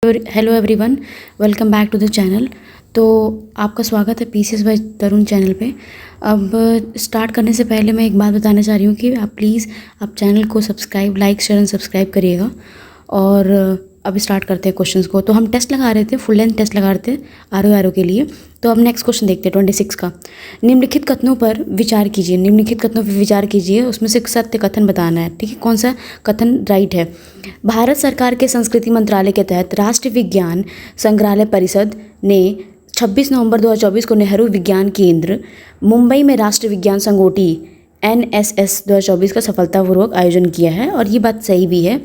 Hello everyone, welcome back to the channel. तो आपका स्वागत है पीसीएस बाय तरुण चैनल पे। अब स्टार्ट करने से पहले मैं एक बात बताना चाह रही हूँ कि आप प्लीज़ आप चैनल को subscribe, like, share and subscribe करिएगा। और अब स्टार्ट करते हैं क्वेश्चंस को। तो हम टेस्ट लगा रहे थे, फुल लेंथ टेस्ट लगा रहे थे आर के लिए। तो अब नेक्स्ट क्वेश्चन देखते हैं 26 का। निम्नलिखित कथनों पर विचार कीजिए। निम्नलिखित कथनों पर विचार कीजिए, उसमें से सत्य कथन बताना है। ठीक है, कौन सा कथन राइट है। भारत सरकार के संस्कृति मंत्रालय के तहत राष्ट्रीय विज्ञान संग्रहालय परिषद ने 26 नवंबर 2024 को नेहरू विज्ञान केंद्र मुंबई में राष्ट्रीय विज्ञान संगोष्ठी NSS 2024 का सफलतापूर्वक आयोजन किया है। और ये बात सही भी है,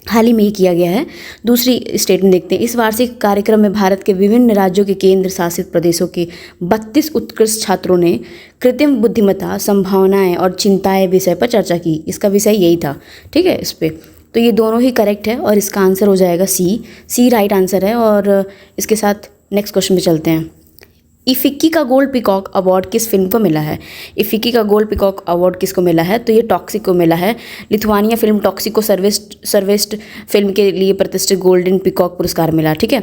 हाल ही में ही किया गया है। दूसरी स्टेटमेंट देखते हैं। इस वार्षिक कार्यक्रम में भारत के विभिन्न राज्यों के केंद्र शासित प्रदेशों के 32 उत्कृष्ट छात्रों ने कृत्रिम बुद्धिमत्ता, संभावनाएं और चिंताएं विषय पर चर्चा की। इसका विषय यही था। ठीक है, इस पर तो ये दोनों ही करेक्ट है और इसका आंसर हो जाएगा सी राइट आंसर है। और इसके साथ नेक्स्ट क्वेश्चन पे चलते हैं। इफिकी का गोल्ड पिकॉक अवार्ड किस फिल्म को मिला है। इफिकी का गोल्ड पिकॉक अवार्ड किसको मिला है, तो ये टॉक्सिक को मिला है। लिथुआनिया फिल्म टॉक्सिक को सर्वेस्ट फिल्म के लिए प्रतिष्ठित गोल्डन पिकॉक पुरस्कार मिला। ठीक है,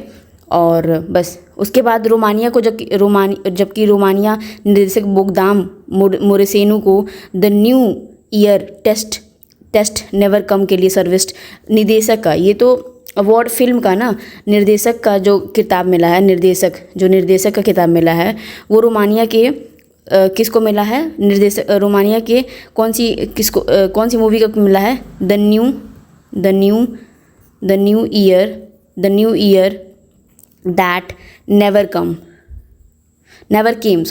और बस उसके बाद रोमानिया को जबकि रोमानिया निर्देशक बोगदान मोरेसेनु को द न्यू ईयर टेस्ट नेवर कम के लिए सर्वेस्ट निर्देशक का, ये तो अवार्ड फिल्म का ना, निर्देशक का जो किताब मिला है, निर्देशक का किताब मिला है वो रोमानिया के किसको मिला है, निर्देशक रोमानिया के कौन सी मूवी का मिला है, the new year that never came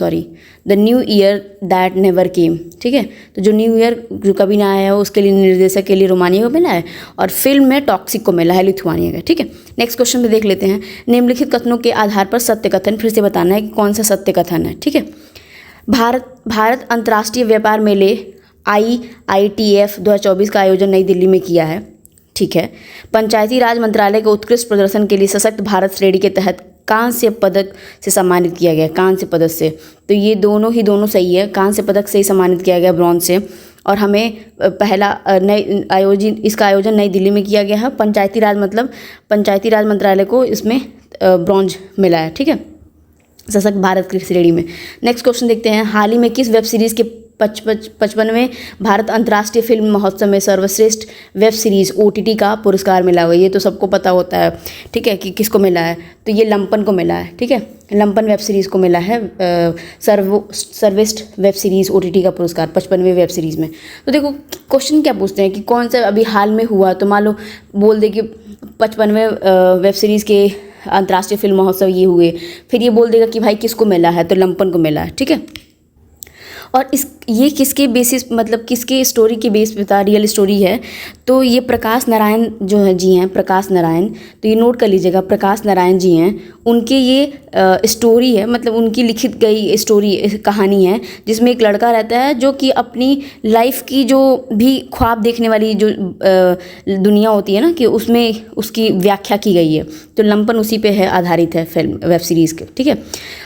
the new year that never came. ठीक है, तो जो न्यू ईयर जो कभी ना आया हो उसके लिए निर्देशक के लिए रोमानिया को मिला है और फिल्म में टॉक्सिक को मिला है लिथुआनिया का। ठीक है, नेक्स्ट क्वेश्चन पे देख लेते हैं। निम्नलिखित कथनों के आधार पर सत्य कथन फिर से बताना है कि कौन सा सत्य कथन है। ठीक है, भारत अंतर्राष्ट्रीय व्यापार मेले IITF 2024 का आयोजन नई दिल्ली में किया है। ठीक है, पंचायती राज मंत्रालय को उत्कृष्ट प्रदर्शन के लिए सशक्त भारत श्रेणी के तहत कांस्य पदक से सम्मानित किया गया। कांस्य पदक से, तो ये दोनों सही है। कांस्य पदक से ही सम्मानित किया गया, ब्रॉन्ज से। और हमें पहला इसका आयोजन नई दिल्ली में किया गया है। पंचायती राज मंत्रालय को इसमें ब्रॉन्ज मिला है। ठीक है, सशक्त भारत की श्रेणी में। नेक्स्ट क्वेश्चन देखते हैं। हाल ही में किस वेब सीरीज़ के 55वें भारत अंतर्राष्ट्रीय फिल्म महोत्सव में सर्वश्रेष्ठ वेब सीरीज़ OTT का पुरस्कार मिला हुआ है। ये तो सबको पता होता है। ठीक है, कि किसको मिला है, तो ये लंपन को मिला है। ठीक है, लंपन वेब सीरीज़ को मिला है सर्वश्रेष्ठ वेब सीरीज़ OTT का पुरस्कार 55वें वेब सीरीज़ में। तो देखो क्वेश्चन क्या पूछते हैं कि कौन सा अभी हाल में हुआ, तो मान लो बोल दे कि 55वें वेब सीरीज़ के अंतर्राष्ट्रीय फिल्म महोत्सव ये हुए, फिर ये बोल देगा कि भाई किसको मिला है, तो लंपन को मिला है। ठीक है, और ये किसके बेसिस, मतलब किसके स्टोरी के बेस पे था, रियल स्टोरी है। तो ये प्रकाश नारायण जो है जी हैं, प्रकाश नारायण, तो ये नोट कर लीजिएगा, प्रकाश नारायण जी हैं। उनके ये स्टोरी है, मतलब उनकी लिखित गई स्टोरी कहानी है, जिसमें एक लड़का रहता है जो कि अपनी लाइफ की जो भी ख्वाब देखने वाली जो दुनिया होती है ना, कि उसमें उसकी व्याख्या की गई है। तो लंपन उसी पे है, आधारित है फिल्म वेब सीरीज़ के। ठीक है,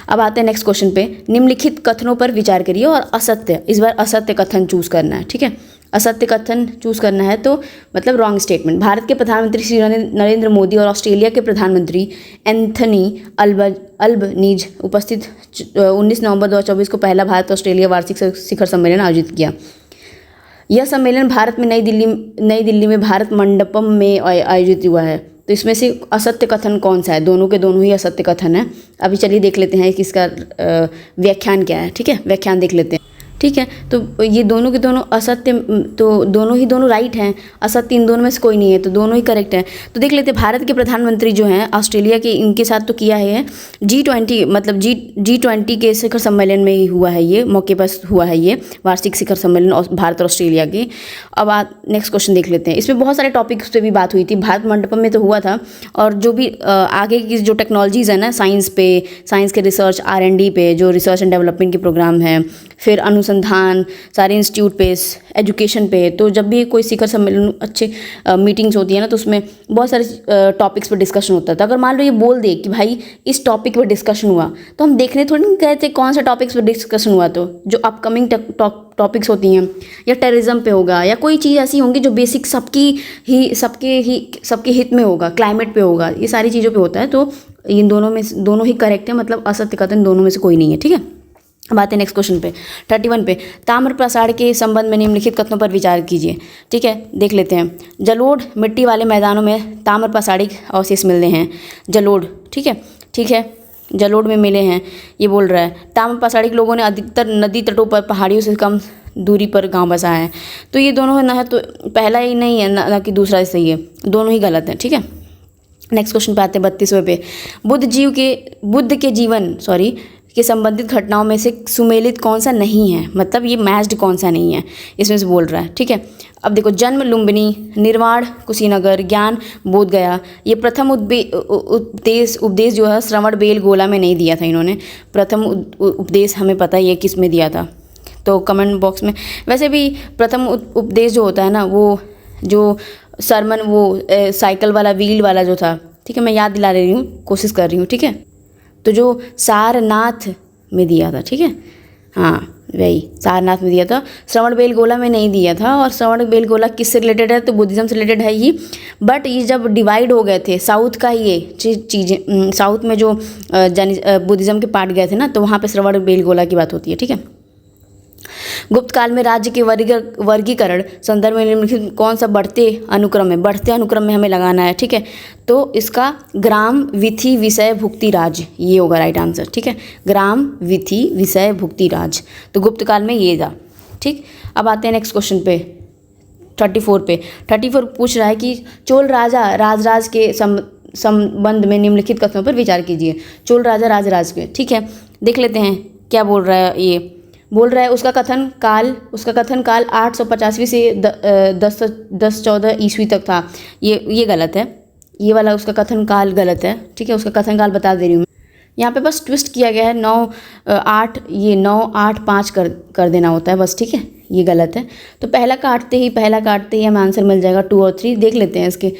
अब आते हैं नेक्स्ट क्वेश्चन पे। निम्नलिखित कथनों पर विचार करिए और असत्य, इस बार असत्य कथन चूज करना है। ठीक है, असत्य कथन चूज करना है, तो मतलब रॉन्ग स्टेटमेंट। भारत के प्रधानमंत्री श्री नरेंद्र मोदी और ऑस्ट्रेलिया के प्रधानमंत्री एंथनी अल्बनीज उपस्थित 19 नवंबर 2024 को पहला भारत ऑस्ट्रेलिया वार्षिक शिखर सम्मेलन आयोजित किया। यह सम्मेलन भारत में नई दिल्ली में भारत मंडपम में आयोजित हुआ है। तो इसमें से असत्य कथन कौन सा है, दोनों के दोनों ही असत्य कथन है। अभी चलिए देख लेते हैं कि इसका व्याख्यान क्या है। ठीक है, व्याख्यान देख लेते हैं। ठीक है, तो ये दोनों के दोनों असत्य, तो दोनों राइट हैं। असत्य इन दोनों में से कोई नहीं है, तो दोनों ही करेक्ट है। तो देख लेते हैं, भारत के प्रधानमंत्री जो हैं ऑस्ट्रेलिया के, इनके साथ तो किया है G20, मतलब G20 के शिखर सम्मेलन में ही हुआ है, ये मौके पर हुआ है ये वार्षिक शिखर सम्मेलन भारत और ऑस्ट्रेलिया के। अब नेक्स्ट क्वेश्चन देख लेते हैं। इसमें बहुत सारे टॉपिक्स पे भी बात हुई थी। भारत मंडपम में तो हुआ था, और जो भी आगे की जो टेक्नोलॉजीज़ है ना, साइंस के रिसर्च R&D पे, जो रिसर्च एंड डेवलपमेंट के प्रोग्राम है, फिर अनुसंधान अनुसंधान, सारे इंस्टीट्यूट पे, एजुकेशन पे। तो जब भी कोई शिखर सम्मेलन अच्छे मीटिंग्स होती है ना, तो उसमें बहुत सारे टॉपिक्स पर डिस्कशन होता था। अगर मान लो ये बोल दे कि भाई इस टॉपिक पर डिस्कशन हुआ, तो हम देखने थोड़ी नहीं गए थे कौन सा टॉपिक्स पर डिस्कशन हुआ। तो जो अपकमिंग टॉपिक्स होती हैं, या टेररिज्म पे होगा, या कोई चीज़ ऐसी होंगी जो बेसिक सबके हित में होगा, क्लाइमेट पे होगा, ये सारी चीज़ों पे होता है। तो इन दोनों ही करेक्ट है, मतलब असत्य कथन दोनों में से कोई नहीं है, ठीक है। अब आते हैं नेक्स्ट क्वेश्चन पे, 31 पे। ताम्र प्रसार के संबंध में निम्नलिखित कथनों पर विचार कीजिए, ठीक है। देख लेते हैं। जलोढ़ मिट्टी वाले मैदानों में ताम्र प्रसारिक अवशेष मिलते हैं। जलोढ़, ठीक है, जलोढ़ में मिले हैं, ये बोल रहा है। ताम्र प्रसारिक लोगों ने अधिकतर नदी तटों पर पहाड़ियों से कम दूरी पर गांव बसाया है। तो ये दोनों ना है, तो पहला ही नहीं है ना कि दूसरा ही सही है, दोनों ही गलत है, ठीक है। नेक्स्ट क्वेश्चन पे आते हैं 32वें पे। बुद्ध के जीवन के संबंधित घटनाओं में से सुमेलित कौन सा नहीं है, मतलब ये मैच्ड कौन सा नहीं है, इसमें से बोल रहा है, ठीक है। अब देखो, जन्म लुम्बिनी, निर्वाण कुशीनगर, ज्ञान बोध गया, ये प्रथम उपदेश जो है श्रवण बेलगोला में नहीं दिया था इन्होंने। प्रथम उपदेश हमें पता ही है किस में दिया था, तो कमेंट बॉक्स में। वैसे भी प्रथम उपदेश जो होता है ना, वो जो सरमन, वो साइकिल वाला, व्हील वाला जो था, ठीक है, मैं याद दिला रही हूँ, कोशिश कर रही हूँ, ठीक है। तो जो सारनाथ में दिया था, ठीक है, हाँ वही सारनाथ में दिया था, श्रवण बेलगोला में नहीं दिया था। और श्रवण बेलगोला किससे रिलेटेड है, तो बुद्धिज़्म से रिलेटेड है ही। बट ये जब डिवाइड हो गए थे, साउथ का ये चीज़ें, साउथ में जो बुद्धिज़्म के पार्ट गए थे ना, तो वहाँ पे श्रवण बेलगोला की बात होती है, ठीक है। गुप्त काल में राज्य के वर्गीकरण संदर्भ में निम्नलिखित कौन सा बढ़ते अनुक्रम में हमें लगाना है, ठीक है। तो इसका ग्राम, विधि, विषय, भुक्ति, राज, ये होगा राइट आंसर, ठीक है। ग्राम, विधि, विषय, भुक्ति, राज, तो गुप्त काल में ये था, ठीक। अब आते हैं नेक्स्ट क्वेश्चन पे, 34 पे। 34 पूछ रहा है कि चोल राजा राजराज के संबंध में निम्नलिखित कथनों पर विचार कीजिए। चोल राजा राजराज के, ठीक है, देख लेते हैं क्या बोल रहा है। ये बोल रहा है उसका कथन काल 885 से 1014 ईस्वी तक था। ये गलत है, ये वाला उसका कथन काल गलत है, ठीक है। उसका कथन काल बता दे रही हूँ, यहाँ पे बस ट्विस्ट किया गया है, 9-8-5 कर देना होता है बस, ठीक है, ये गलत है। तो पहला काटते ही हमें आंसर मिल जाएगा 2 और 3। देख लेते हैं इसके।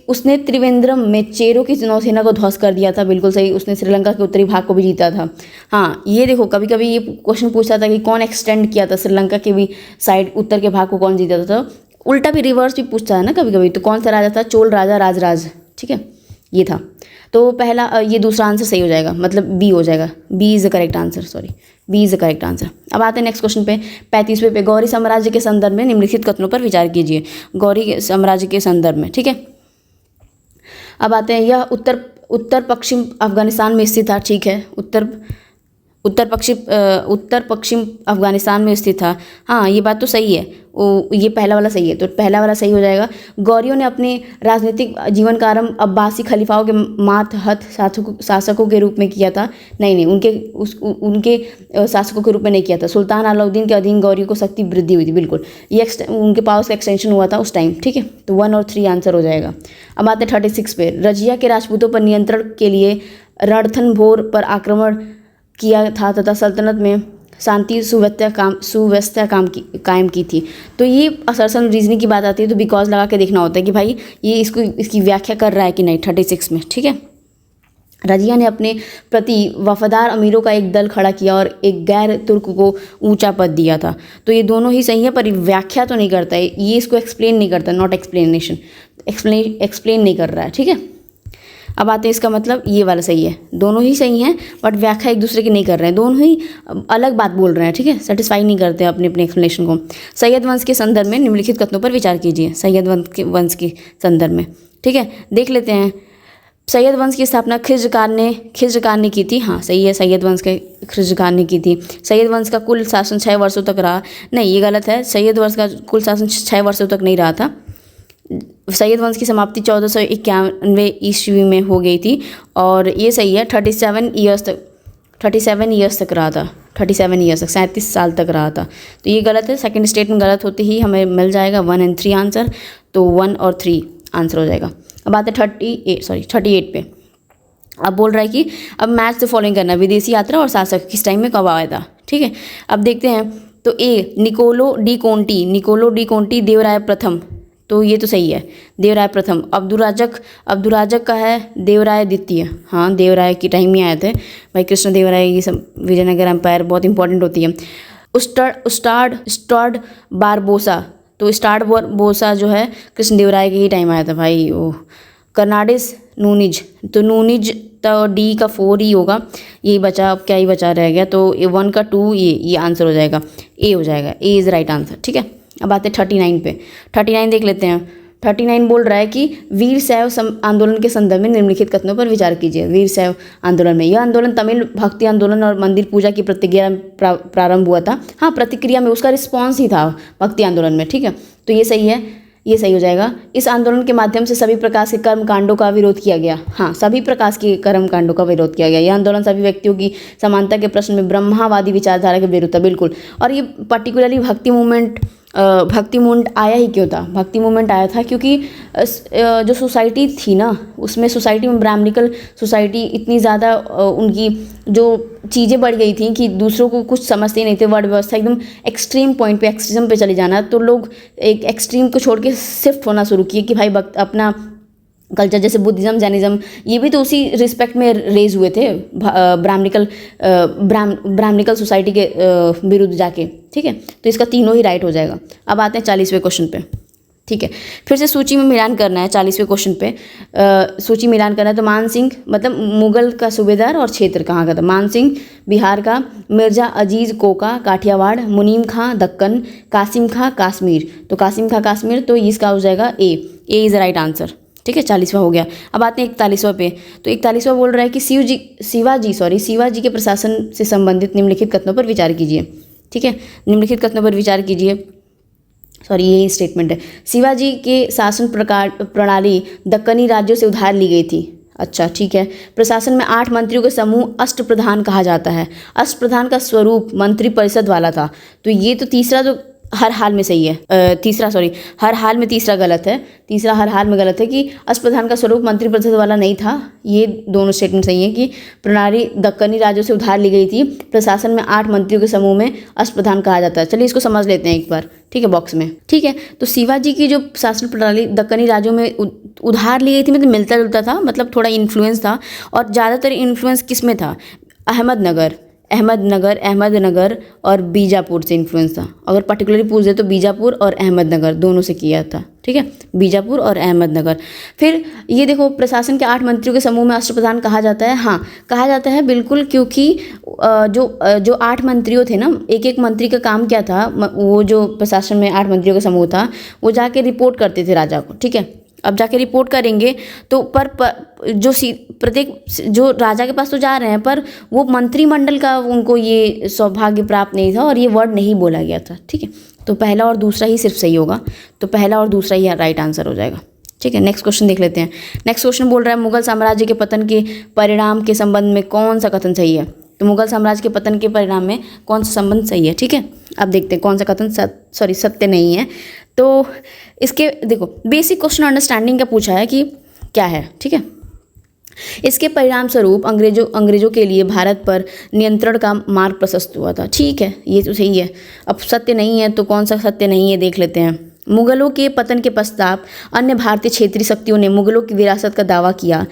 उसने त्रिवेंद्रम में चेरों की नौसेना को ध्वस्त कर दिया था, बिल्कुल सही। उसने श्रीलंका के उत्तरी भाग को भी जीता था। हाँ, ये देखो, कभी कभी ये क्वेश्चन पूछता था कि कौन एक्सटेंड किया था श्रीलंका के भी साइड, उत्तर के भाग को कौन जीता था। उल्टा भी, रिवर्स भी पूछता है ना कभी कभी, तो कौन सा राजा था, चोल राजा राजराज, ठीक है, ये था। तो पहला, ये दूसरा आंसर सही हो जाएगा, मतलब बी हो जाएगा, B is the correct answer, B is the correct answer. अब आते हैं नेक्स्ट क्वेश्चन पे, 35वें पे। गौरी साम्राज्य के संदर्भ में निम्नलिखित कथनों पर विचार कीजिए। गौरी साम्राज्य के संदर्भ में, ठीक है। अब आते हैं, यह उत्तर पश्चिम अफगानिस्तान में स्थित था, ठीक है। उत्तर पश्चिम अफगानिस्तान में स्थित था। हाँ, ये बात तो सही है, ये पहला वाला सही है, तो पहला वाला सही हो जाएगा। गौरियों ने अपने राजनीतिक जीवन का आरंभ अब्बासी खलीफाओं के मातहत शासकों के रूप में किया था। नहीं, उनके शासकों के रूप में नहीं किया था। सुल्तान अलाउद्दीन के अधीन गौरियों को शक्ति वृद्धि हुई थी, बिल्कुल, ये उनके पास का एक्सटेंशन हुआ था उस टाइम, ठीक है। तो 1 और 3 आंसर हो जाएगा। अब आते हैं 36 पे। रजिया के राजपूतों पर नियंत्रण के लिए रणथंभोर पर आक्रमण किया था तथा सल्तनत में शांति सुव्यवस्था कायम की थी। तो ये असर्शन रीजनिंग की बात आती है, तो बिकॉज लगा के देखना होता है कि भाई ये इसकी व्याख्या कर रहा है कि नहीं, 36 में, ठीक है। रजिया ने अपने प्रति वफादार अमीरों का एक दल खड़ा किया और एक गैर तुर्क को ऊंचा पद दिया था। तो ये दोनों ही सही है, पर व्याख्या तो नहीं करता है, ये इसको एक्सप्लेन नहीं करता, नॉट एक्सप्लेनेशन, एक्सप्लेन नहीं कर रहा है, ठीक है। अब आते हैं, इसका मतलब ये वाला सही है, दोनों ही सही हैं, बट व्याख्या एक दूसरे की नहीं कर रहे हैं, दोनों ही अलग बात बोल रहे हैं, ठीक है, सेटिस्फाई नहीं करते अपने एक्सप्लेनेशन को। सैयद वंश के संदर्भ में निम्नलिखित कथनों पर विचार कीजिए। सैयद वंश के संदर्भ में, ठीक है, देख लेते हैं। सैयद वंश की स्थापना खिज्र ने की थी। हाँ, सही है, सैयद वंश के खिज्र ने की थी। सैयद वंश का कुल शासन 6 वर्षों तक रहा। नहीं, ये गलत है, सैयद वंश का कुल शासन 6 वर्षों तक नहीं रहा था। सैयद वंश की समाप्ति 1491 ईस्वी में हो गई थी, और ये सही है, 37 ईयर्स तक रहा था, 37 ईयर्स तक, 37 साल तक रहा था। तो ये गलत है, सेकंड स्टेटमेंट गलत होते ही हमें मिल जाएगा 1 और 3 आंसर, तो 1 और 3 आंसर हो जाएगा। अब आते 38 पे। अब बोल रहा है कि अब मैच से फॉलोइंग करना, विदेशी यात्रा और शासक किस टाइम में कब आया था, ठीक है। अब देखते हैं तो ए निकोलो डी कोंटी देवराय प्रथम, तो ये तो सही है, देवराय प्रथम। अब्दुराजक का है देवराय द्वितीय, हाँ देवराय की टाइम में आए थे भाई कृष्ण देवराय, ये सब विजयनगर एम्पायर बहुत इंपॉर्टेंट होती है। स्टार्ड बारबोसा, तो स्टार्ड बारबोसा जो है कृष्ण देवराय के ही टाइम आया था भाई। ओह, कर्नाडिस नूनिज, तो नूनिज तो डी का 4 ही होगा, यही बचा, अब क्या ही बचा रह गया, तो 1 का 2 ये आंसर हो जाएगा, ए हो जाएगा, ए इज़ राइट आंसर। ठीक है, अब आते हैं 39 पे। 39 देख लेते हैं। 39 बोल रहा है कि वीर शैव आंदोलन के संदर्भ में निम्नलिखित कथनों पर विचार कीजिए। वीर शैव आंदोलन में, यह आंदोलन तमिल भक्ति आंदोलन और मंदिर पूजा की प्रतिक्रिया में प्रारंभ हुआ था। हाँ, प्रतिक्रिया में, उसका रिस्पॉन्स ही था भक्ति आंदोलन में। ठीक है, तो ये सही है, ये सही हो जाएगा। इस आंदोलन के माध्यम से सभी प्रकार के कर्म कांडों का विरोध किया गया। हाँ, सभी प्रकार के कर्म कांडों का विरोध किया गया। यह आंदोलन सभी व्यक्तियों की समानता के प्रश्न में ब्रह्मावादी विचारधारा के विरुद्ध था, बिल्कुल। और ये पर्टिकुलरली भक्ति मूवमेंट आया ही क्यों था? भक्ति मूवमेंट आया था क्योंकि जो सोसाइटी थी ना, उसमें सोसाइटी में ब्राह्मणिकल सोसाइटी इतनी ज़्यादा उनकी जो चीज़ें बढ़ गई थी कि दूसरों को कुछ समझते नहीं थे। वर्ड व्यवस्था एकदम एक्सट्रीम पॉइंट पे, एक्सट्रीम पे चले जाना, तो लोग एक एक्सट्रीम को छोड़ के शिफ्ट होना शुरू किए कि भाई अपना कल्चर, जैसे बुद्धिज़्म, जैनिज़्म, ये भी तो उसी रिस्पेक्ट में रेज हुए थे, ब्राह्मणिकल सोसाइटी के विरुद्ध जाके। ठीक है, तो इसका तीनों ही राइट हो जाएगा। अब आते हैं 40वें क्वेश्चन पे। ठीक है, फिर से सूची में मिलान करना है। 40वें क्वेश्चन पे सूची मिलान करना है। तो मान सिंह मतलब मुगल का सूबेदार और क्षेत्र कहाँ का था? मान सिंह बिहार का, मिर्जा अजीज़ कोका काठियावाड़, मुनीम खां दक्कन, कासिम खां कश्मीर। तो कासिम खां कश्मीर, तो इसका हो जाएगा ए इज़ राइट आंसर। ठीक है, 40वां हो गया। अब आते हैं 41वां पे। तो 41वां बोल रहा है कि शिवाजी के प्रशासन से संबंधित निम्नलिखित कथनों पर विचार कीजिए। ठीक है, निम्नलिखित कथनों पर विचार कीजिए, सॉरी यही स्टेटमेंट है। शिवाजी के शासन प्रणाली दक्कनी राज्यों से उधार ली गई थी। अच्छा, ठीक है। प्रशासन में 8 मंत्रियों का समूह अष्टप्रधान कहा जाता है। अष्टप्रधान का स्वरूप मंत्री परिषद वाला था। तो ये तो तीसरा तो हर हाल में सही है, हर हाल में तीसरा गलत है। तीसरा हर हाल में गलत है कि अष्टप्रधान का स्वरूप मंत्री परिषद वाला नहीं था। ये दोनों स्टेटमेंट सही है कि प्रणाली दक्कनी राज्यों से उधार ली गई थी। प्रशासन में 8 मंत्रियों के समूह में अष्टप्रधान कहा जाता है। चलिए इसको समझ लेते हैं एक बार, ठीक है, बॉक्स में। ठीक है, तो शिवाजी की जो शासन प्रणाली दक्कनी राज्यों में उधार ली गई थी, मतलब मिलता जुलता था, मतलब थोड़ा इन्फ्लुएंस था। और ज़्यादातर इन्फ्लुएंस किस में था? अहमदनगर और बीजापुर से इन्फ्लुएंस था। अगर पर्टिकुलरली पूछ दे तो बीजापुर और अहमदनगर दोनों से किया था। ठीक है, बीजापुर और अहमदनगर। फिर ये देखो, प्रशासन के 8 मंत्रियों के समूह में अष्टप्रधान कहा जाता है। हाँ, कहा जाता है बिल्कुल, क्योंकि जो 8 मंत्रियों थे ना, एक मंत्री का काम क्या था? वो जो प्रशासन में 8 मंत्रियों का समूह था, वो जाके रिपोर्ट करते थे राजा को। ठीक है, अब जाके रिपोर्ट करेंगे तो प्रत्येक जो राजा के पास तो जा रहे हैं, पर वो मंत्रिमंडल का उनको ये सौभाग्य प्राप्त नहीं था और ये वर्ड नहीं बोला गया था। ठीक है, तो पहला और दूसरा ही सिर्फ सही होगा, तो पहला और दूसरा ही राइट आंसर हो जाएगा। ठीक है, नेक्स्ट क्वेश्चन देख लेते हैं। नेक्स्ट क्वेश्चन बोल रहा है मुगल साम्राज्य के पतन के परिणाम के संबंध में कौन सा कथन सही है? तो मुगल साम्राज्य के पतन के परिणाम में कौन सा संबंध सही है? ठीक है, अब देखते हैं कौन सा कथन सत्य नहीं है। तो इसके देखो, बेसिक क्वेश्चन अंडरस्टैंडिंग का पूछा है कि क्या है। ठीक है, इसके परिणाम स्वरूप अंग्रेजों के लिए भारत पर नियंत्रण का मार्ग प्रशस्त हुआ था। ठीक है, ये तो सही है। अब सत्य नहीं है तो कौन सा सत्य नहीं है देख लेते हैं। मुगलों के पतन के पश्चात अन्य भारतीय क्षेत्रीय शक्तियों ने मुगलों की विरासत का दावा किया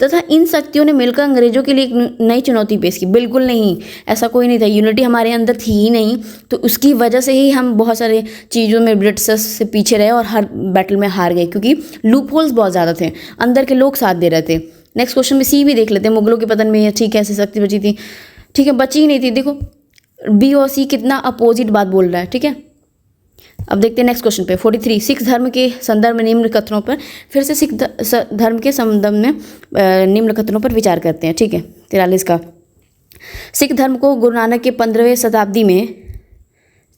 तथा इन शक्तियों ने मिलकर अंग्रेजों के लिए एक नई चुनौती पेश की। बिल्कुल नहीं, ऐसा कोई नहीं था। यूनिटी हमारे अंदर थी ही नहीं, तो उसकी वजह से ही हम बहुत सारे चीज़ों में ब्रिटिशर्स से पीछे रहे और हर बैटल में हार गए, क्योंकि लूप होल्स बहुत ज़्यादा थे, अंदर के लोग साथ दे रहे थे। नेक्स्ट क्वेश्चन में सी भी देख लेते हैं। मुगलों के पतन में ठीक है, ऐसी शक्ति बची थी। ठीक है, बची ही नहीं थी। देखो, बी और सी कितना अपोजिट बात बोल रहा है। ठीक है, अब देखते हैं नेक्स्ट क्वेश्चन पे। 43 सिख धर्म के संदर्भ में निम्न कथनों पर, फिर से सिख धर्म के संदर्भ में निम्न कथनों पर विचार करते हैं। ठीक है, 43 का, सिख धर्म को गुरु नानक के 15वीं शताब्दी में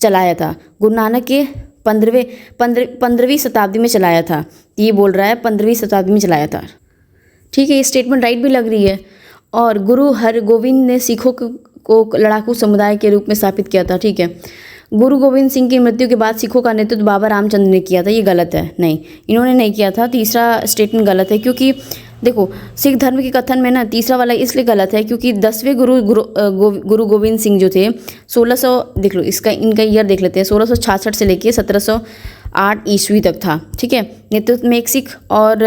चलाया था। गुरु नानक के 15वीं शताब्दी में चलाया था। ये बोल रहा है 15वीं शताब्दी में चलाया था। ठीक है, ये स्टेटमेंट राइट भी लग रही है। और गुरु हरगोविंद ने सिखों को लड़ाकू समुदाय के रूप में स्थापित किया था। ठीक है, गुरु गोविंद सिंह की मृत्यु के बाद सिखों का नेतृत्व बाबा रामचंद्र ने किया था। ये गलत है, नहीं, इन्होंने नहीं किया था। तीसरा स्टेटमेंट गलत है, क्योंकि देखो सिख धर्म के कथन में ना तीसरा वाला इसलिए गलत है क्योंकि 10वें गुरु गोविंद सिंह जो थे 1600, देख लो इसका इनका ईयर देख लेते हैं, 1666 से लेके 1708 ईस्वी तक था, ठीक है। नेतृत्व में एक सिख, और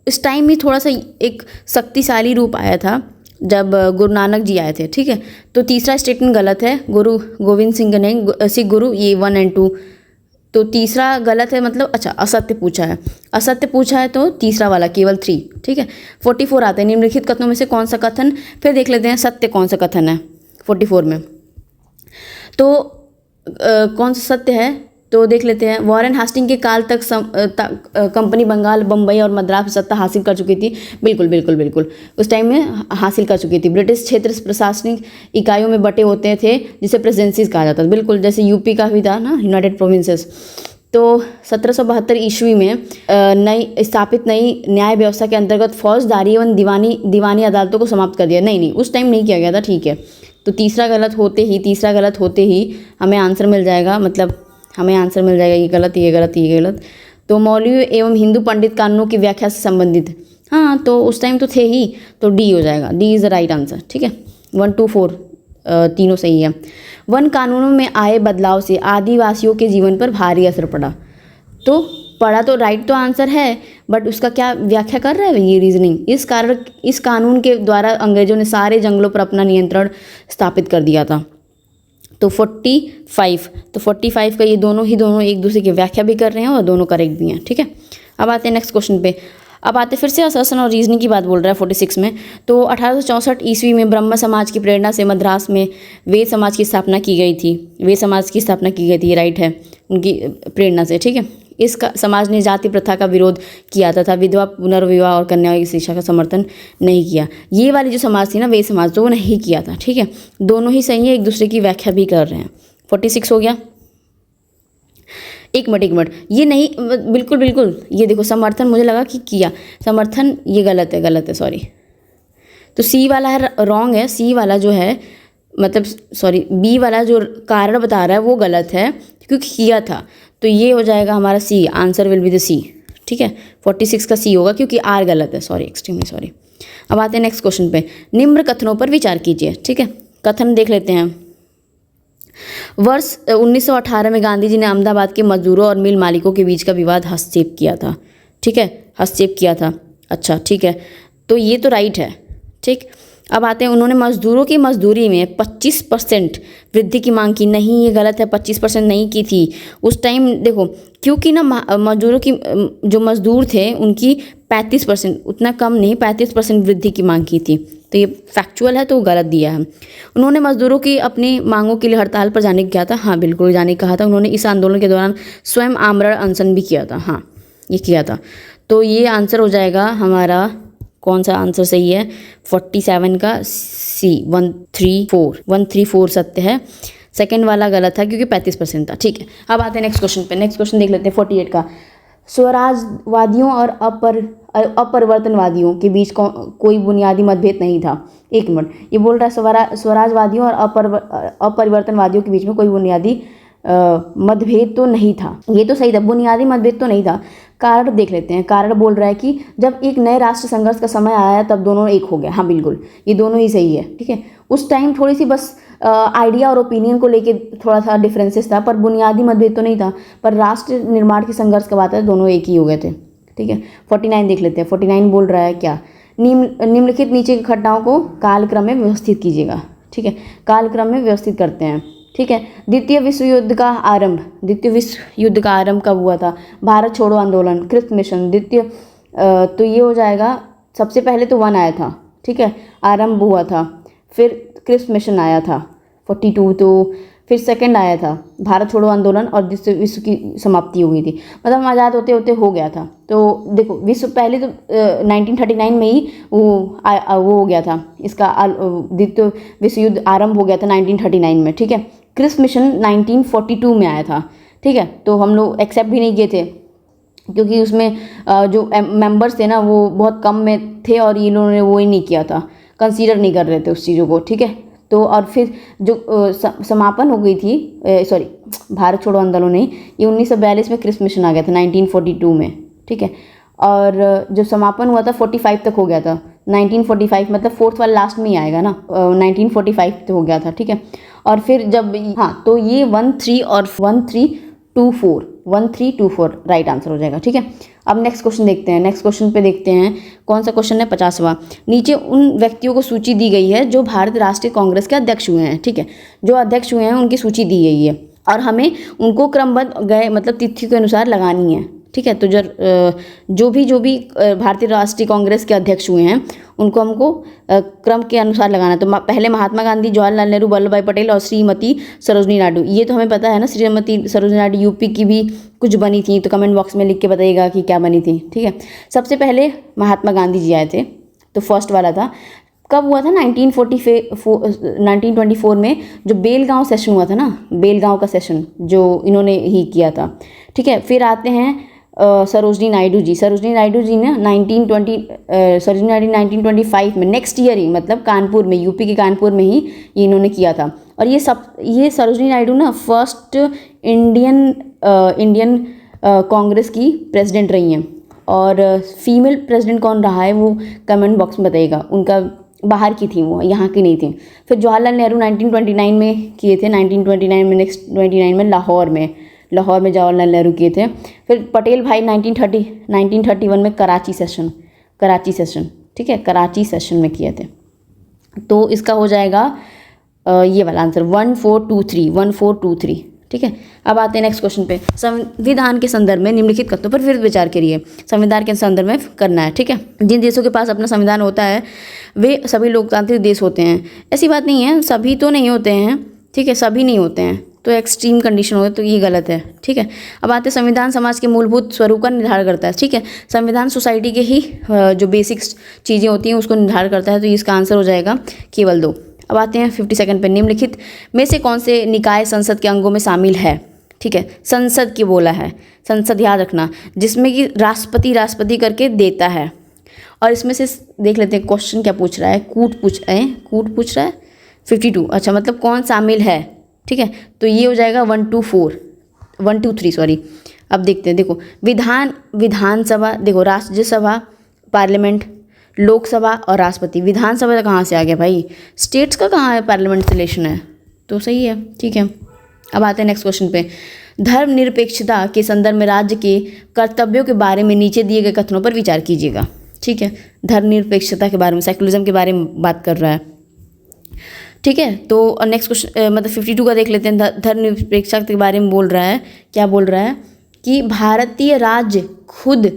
इस टाइम में थोड़ा सा एक शक्तिशाली रूप आया था जब गुरु नानक जी आए थे, ठीक है। तो तीसरा स्टेटमेंट गलत है, गुरु गोविंद सिंह नहीं, सिख गुरु ये 1 और 2, तो तीसरा गलत है, मतलब अच्छा असत्य पूछा है, असत्य पूछा है तो तीसरा वाला केवल 3, ठीक है। 44 आता है, निम्नलिखित कथनों में से कौन सा कथन, फिर देख लेते हैं सत्य कौन सा कथन है 44 में। तो कौन सा सत्य है तो देख लेते हैं। वॉरेन हास्टिंग के काल तक कंपनी बंगाल, बम्बई और मद्रास में सत्ता हासिल कर चुकी थी। बिल्कुल बिल्कुल बिल्कुल, उस टाइम में हासिल कर चुकी थी। ब्रिटिश क्षेत्र प्रशासनिक इकाइयों में बटे होते थे जिसे प्रेसिडेंसीज कहा जाता था, बिल्कुल जैसे यूपी का भी था ना, यूनाइटेड प्रोविंसेस। तो 1772 ईस्वी में नई स्थापित नई न्याय व्यवस्था के अंतर्गत फौजदारी एवं दीवानी अदालतों को समाप्त कर दिया। नहीं, उस टाइम नहीं किया गया था, ठीक है। तो तीसरा गलत होते ही हमें आंसर मिल जाएगा, मतलब हमें आंसर मिल जाएगा ये गलत, ये गलत, ये गलत। तो मौलवी एवं हिंदू पंडित कानूनों की व्याख्या से संबंधित, हाँ तो उस टाइम तो थे ही, तो डी हो जाएगा, D is the right answer, ठीक है। 1, 2, 4 तीनों सही है। वन कानूनों में आए बदलाव से आदिवासियों के जीवन पर भारी असर पड़ा, तो पढ़ा तो राइट तो आंसर है, बट उसका क्या व्याख्या कर रहा है ये रीजनिंग। इस कानून के द्वारा अंग्रेजों ने सारे जंगलों पर अपना नियंत्रण स्थापित कर दिया था। तो 45 का ये दोनों एक दूसरे की व्याख्या भी कर रहे हैं और दोनों करेक्ट भी हैं, ठीक है। अब आते हैं नेक्स्ट क्वेश्चन पे। अब आते फिर से असर्शन और रीजनिंग की बात बोल रहा है 46 में। तो 1864 ईस्वी में ब्रह्म समाज की प्रेरणा से मद्रास में वेद समाज की स्थापना की गई थी, राइट है, उनकी प्रेरणा से, ठीक है। इस समाज ने जाति प्रथा का विरोध किया तथा विधवा पुनर्विवाह और कन्याओं की शिक्षा का समर्थन नहीं किया। ये वाली जो समाज थी ना, वेद समाज, तो वो नहीं किया था, ठीक है। दोनों ही सही है, एक दूसरे की व्याख्या भी कर रहे हैं। 46 हो गया। एक मिनट, ये नहीं, बिल्कुल ये देखो समर्थन, मुझे लगा कि किया समर्थन, ये गलत है, सॉरी। तो सी वाला है रॉन्ग है, सी वाला जो है मतलब सॉरी बी वाला जो कारण बता रहा है वो गलत है क्योंकि किया था। तो ये हो जाएगा हमारा सी, आंसर विल बी द सी, ठीक है। 46 का सी होगा क्योंकि आर गलत है, सॉरी, एक्सट्रीमली सॉरी। अब आते हैं नेक्स्ट क्वेश्चन पे। निम्न कथनों पर विचार कीजिए, ठीक है। कथन देख लेते हैं। वर्ष 1918 में गांधी जी ने अहमदाबाद के मजदूरों और मिल मालिकों के बीच का विवाद हस्तक्षेप किया था, ठीक है, हस्तक्षेप किया था, अच्छा ठीक है। तो ये तो राइट है, ठीक। अब आते हैं, उन्होंने मजदूरों की मजदूरी में 25% वृद्धि की मांग की। नहीं, ये गलत है, 25% नहीं की थी उस टाइम। देखो क्योंकि ना मजदूरों की जो मजदूर थे उनकी 35%, उतना कम नहीं, 35% वृद्धि की मांग की थी। तो ये फैक्चुअल है, तो गलत दिया है। उन्होंने मजदूरों की अपनी मांगों के लिए हड़ताल पर जाने को कहा था, हाँ बिल्कुल जाने को कहा था। उन्होंने इस आंदोलन के दौरान स्वयं आमरण अनशन भी किया था, हाँ ये किया था। तो ये आंसर हो जाएगा हमारा, कौन सा आंसर सही है, 47 का सी, 134 सत्य है। सेकंड वाला गलत था क्योंकि 35% था, ठीक है। अब आते हैं नेक्स्ट क्वेश्चन पे। नेक्स्ट क्वेश्चन देख लेते हैं 48 का। स्वराजवादियों और अपरिवर्तनवादियों के बीच कोई बुनियादी मतभेद नहीं था। एक मिनट, ये बोल रहा है स्वराजवादियों और अपरिवर्तनवादियों के बीच में कोई बुनियादी मतभेद तो नहीं था। ये तो सही था, बुनियादी मतभेद तो नहीं था। कारण देख लेते हैं। कारण बोल रहा है कि जब एक नए राष्ट्र संघर्ष का समय आया तब दोनों एक हो गए, हाँ बिल्कुल ये दोनों ही सही है, ठीक है। उस टाइम थोड़ी सी बस आइडिया और ओपिनियन को लेके थोड़ा सा डिफरेंसेस था, पर बुनियादी मतभेद तो नहीं था। पर राष्ट्र निर्माण के संघर्ष का बात है, दोनों एक ही हो गए थे, ठीक है। 49 देख लेते हैं। 49 बोल रहा है क्या, निम्नलिखित नीचे की घटनाओं को कालक्रम में व्यवस्थित कीजिएगा, ठीक है। कालक्रम में व्यवस्थित करते हैं, ठीक है। द्वितीय विश्व युद्ध का आरंभ कब हुआ था? भारत छोड़ो आंदोलन, क्रिप्स मिशन, द्वितीय, तो ये हो जाएगा, सबसे पहले तो 1 आया था, ठीक है, आरंभ हुआ था, फिर क्रिप्स मिशन आया था 42, तो फिर सेकंड आया था भारत छोड़ो आंदोलन और द्वितीय विश्व की समाप्ति हो गई थी, मतलब हम आज़ाद होते होते हो गया था। तो देखो विश्व पहले तो 1939 में ही वो हो गया था, इसका द्वितीय विश्व युद्ध आरंभ हो गया था 1939 में, ठीक है। क्रिप्स मिशन 1942 में आया था, ठीक है। तो हम लोग एक्सेप्ट भी नहीं किए थे क्योंकि उसमें जो मेंबर्स थे ना वो बहुत कम में थे और ये लोगों ने वो ही नहीं किया था, कंसीडर नहीं कर रहे थे उस चीज़ों को, ठीक है। तो और फिर जो समापन हो गई थी, भारत छोड़ो आंदोलन नहीं, ये 1942 में क्रिप्स मिशन आ गया था 1942 में, ठीक है। और जो समापन हुआ था 45 तक हो गया था, 1945, मतलब फोर्थ वाला लास्ट में ही आएगा ना, 1945 तक हो गया था, ठीक है। और फिर जब, हाँ, तो ये 13 और 1324 राइट आंसर हो जाएगा, ठीक है। अब नेक्स्ट क्वेश्चन देखते हैं। नेक्स्ट क्वेश्चन पे देखते हैं कौन सा क्वेश्चन है, 50वां। नीचे उन व्यक्तियों को सूची दी गई है जो भारत राष्ट्रीय कांग्रेस के अध्यक्ष हुए हैं, ठीक है। जो अध्यक्ष हुए हैं उनकी सूची दी गई है और हमें उनको क्रमबद्ध गए मतलब तिथि के अनुसार लगानी है, ठीक है। तो जो भी भारतीय राष्ट्रीय कांग्रेस के अध्यक्ष हुए हैं उनको हमको क्रम के अनुसार लगाना है। तो पहले महात्मा गांधी, जवाहरलाल नेहरू, वल्लभ भाई पटेल और श्रीमती सरोजनी नायडू, ये तो हमें पता है ना। श्रीमती सरोजनी नायडू यूपी की भी कुछ बनी थी, तो कमेंट बॉक्स में लिख के बताइएगा कि क्या बनी थी, ठीक है। सबसे महात्मा गांधी जी आए थे, तो फर्स्ट वाला था। कब हुआ था, 1924 में, जो बेलगांव सेशन हुआ था ना, बेलगांव का सेशन जो इन्होंने ही किया था, ठीक है। फिर आते हैं सरोजनी नायडू जी। सरोजनी नायडू जी ने 1925 में, नेक्स्ट ईयर ही, मतलब कानपुर में, यूपी के कानपुर में ही ये इन्होंने किया था। और ये सरोजनी नायडू ना फर्स्ट इंडियन कांग्रेस की प्रेसिडेंट रही हैं। और फीमेल प्रेसिडेंट कौन रहा है वो कमेंट बॉक्स में बताइएगा। उनका बाहर की थी, वो यहाँ की नहीं थी। फिर जवाहरलाल नेहरू 1929 में किए थे, 1929 में, नेक्स्ट 29 में लाहौर में जवाहरलाल नेहरू किए थे। फिर पटेल भाई 1931 में कराची सेशन, ठीक है, कराची सेशन में किए थे। तो इसका हो जाएगा ये वाला आंसर 1423, ठीक है। अब आते हैं नेक्स्ट क्वेश्चन पे। संविधान के संदर्भ में निम्नलिखित कथनों पर फिर विचार करिए। संविधान के संदर्भ में करना है, ठीक है। जिन देशों के पास अपना संविधान होता है वे सभी लोकतांत्रिक देश होते हैं। ऐसी बात नहीं है, सभी तो नहीं होते हैं, ठीक है, सभी नहीं होते हैं, तो एक्सट्रीम कंडीशन हो, तो ये गलत है, ठीक है। अब आते हैं संविधान समाज के मूलभूत स्वरूप का निर्धारण करता है, ठीक है। संविधान सोसाइटी के ही जो बेसिक्स चीज़ें होती हैं उसको निर्धारण करता है, तो इसका आंसर हो जाएगा केवल 2। अब आते हैं 52 पे। निम्नलिखित में से कौन से निकाय संसद के अंगों में शामिल है, ठीक है। संसद की बोला है, संसद याद रखना, जिसमें कि राष्ट्रपति करके देता है। और इसमें से देख लेते हैं क्वेश्चन क्या पूछ रहा है, कूट पूछ रहा है 52, अच्छा, मतलब कौन शामिल है, ठीक है। तो ये हो जाएगा 123 सॉरी। अब देखते हैं, देखो विधानसभा, देखो राज्यसभा, पार्लियामेंट, लोकसभा और राष्ट्रपति। विधानसभा कहाँ से आ गया भाई, स्टेट्स का कहाँ है पार्लियामेंट रिलेशन है, तो सही है, ठीक है। अब आते हैं नेक्स्ट क्वेश्चन पे। धर्मनिरपेक्षता के संदर्भ में राज्य के कर्तव्यों के बारे में नीचे दिए गए कथनों पर विचार कीजिएगा, ठीक है। धर्मनिरपेक्षता के बारे में, सेकुलरिज्म के बारे में बात कर रहा है, ठीक है। तो नेक्स्ट क्वेश्चन मतलब 52 का देख लेते हैं। धर्मनिरपेक्षता के बारे में बोल रहा है, क्या बोल रहा है कि भारतीय राज्य खुद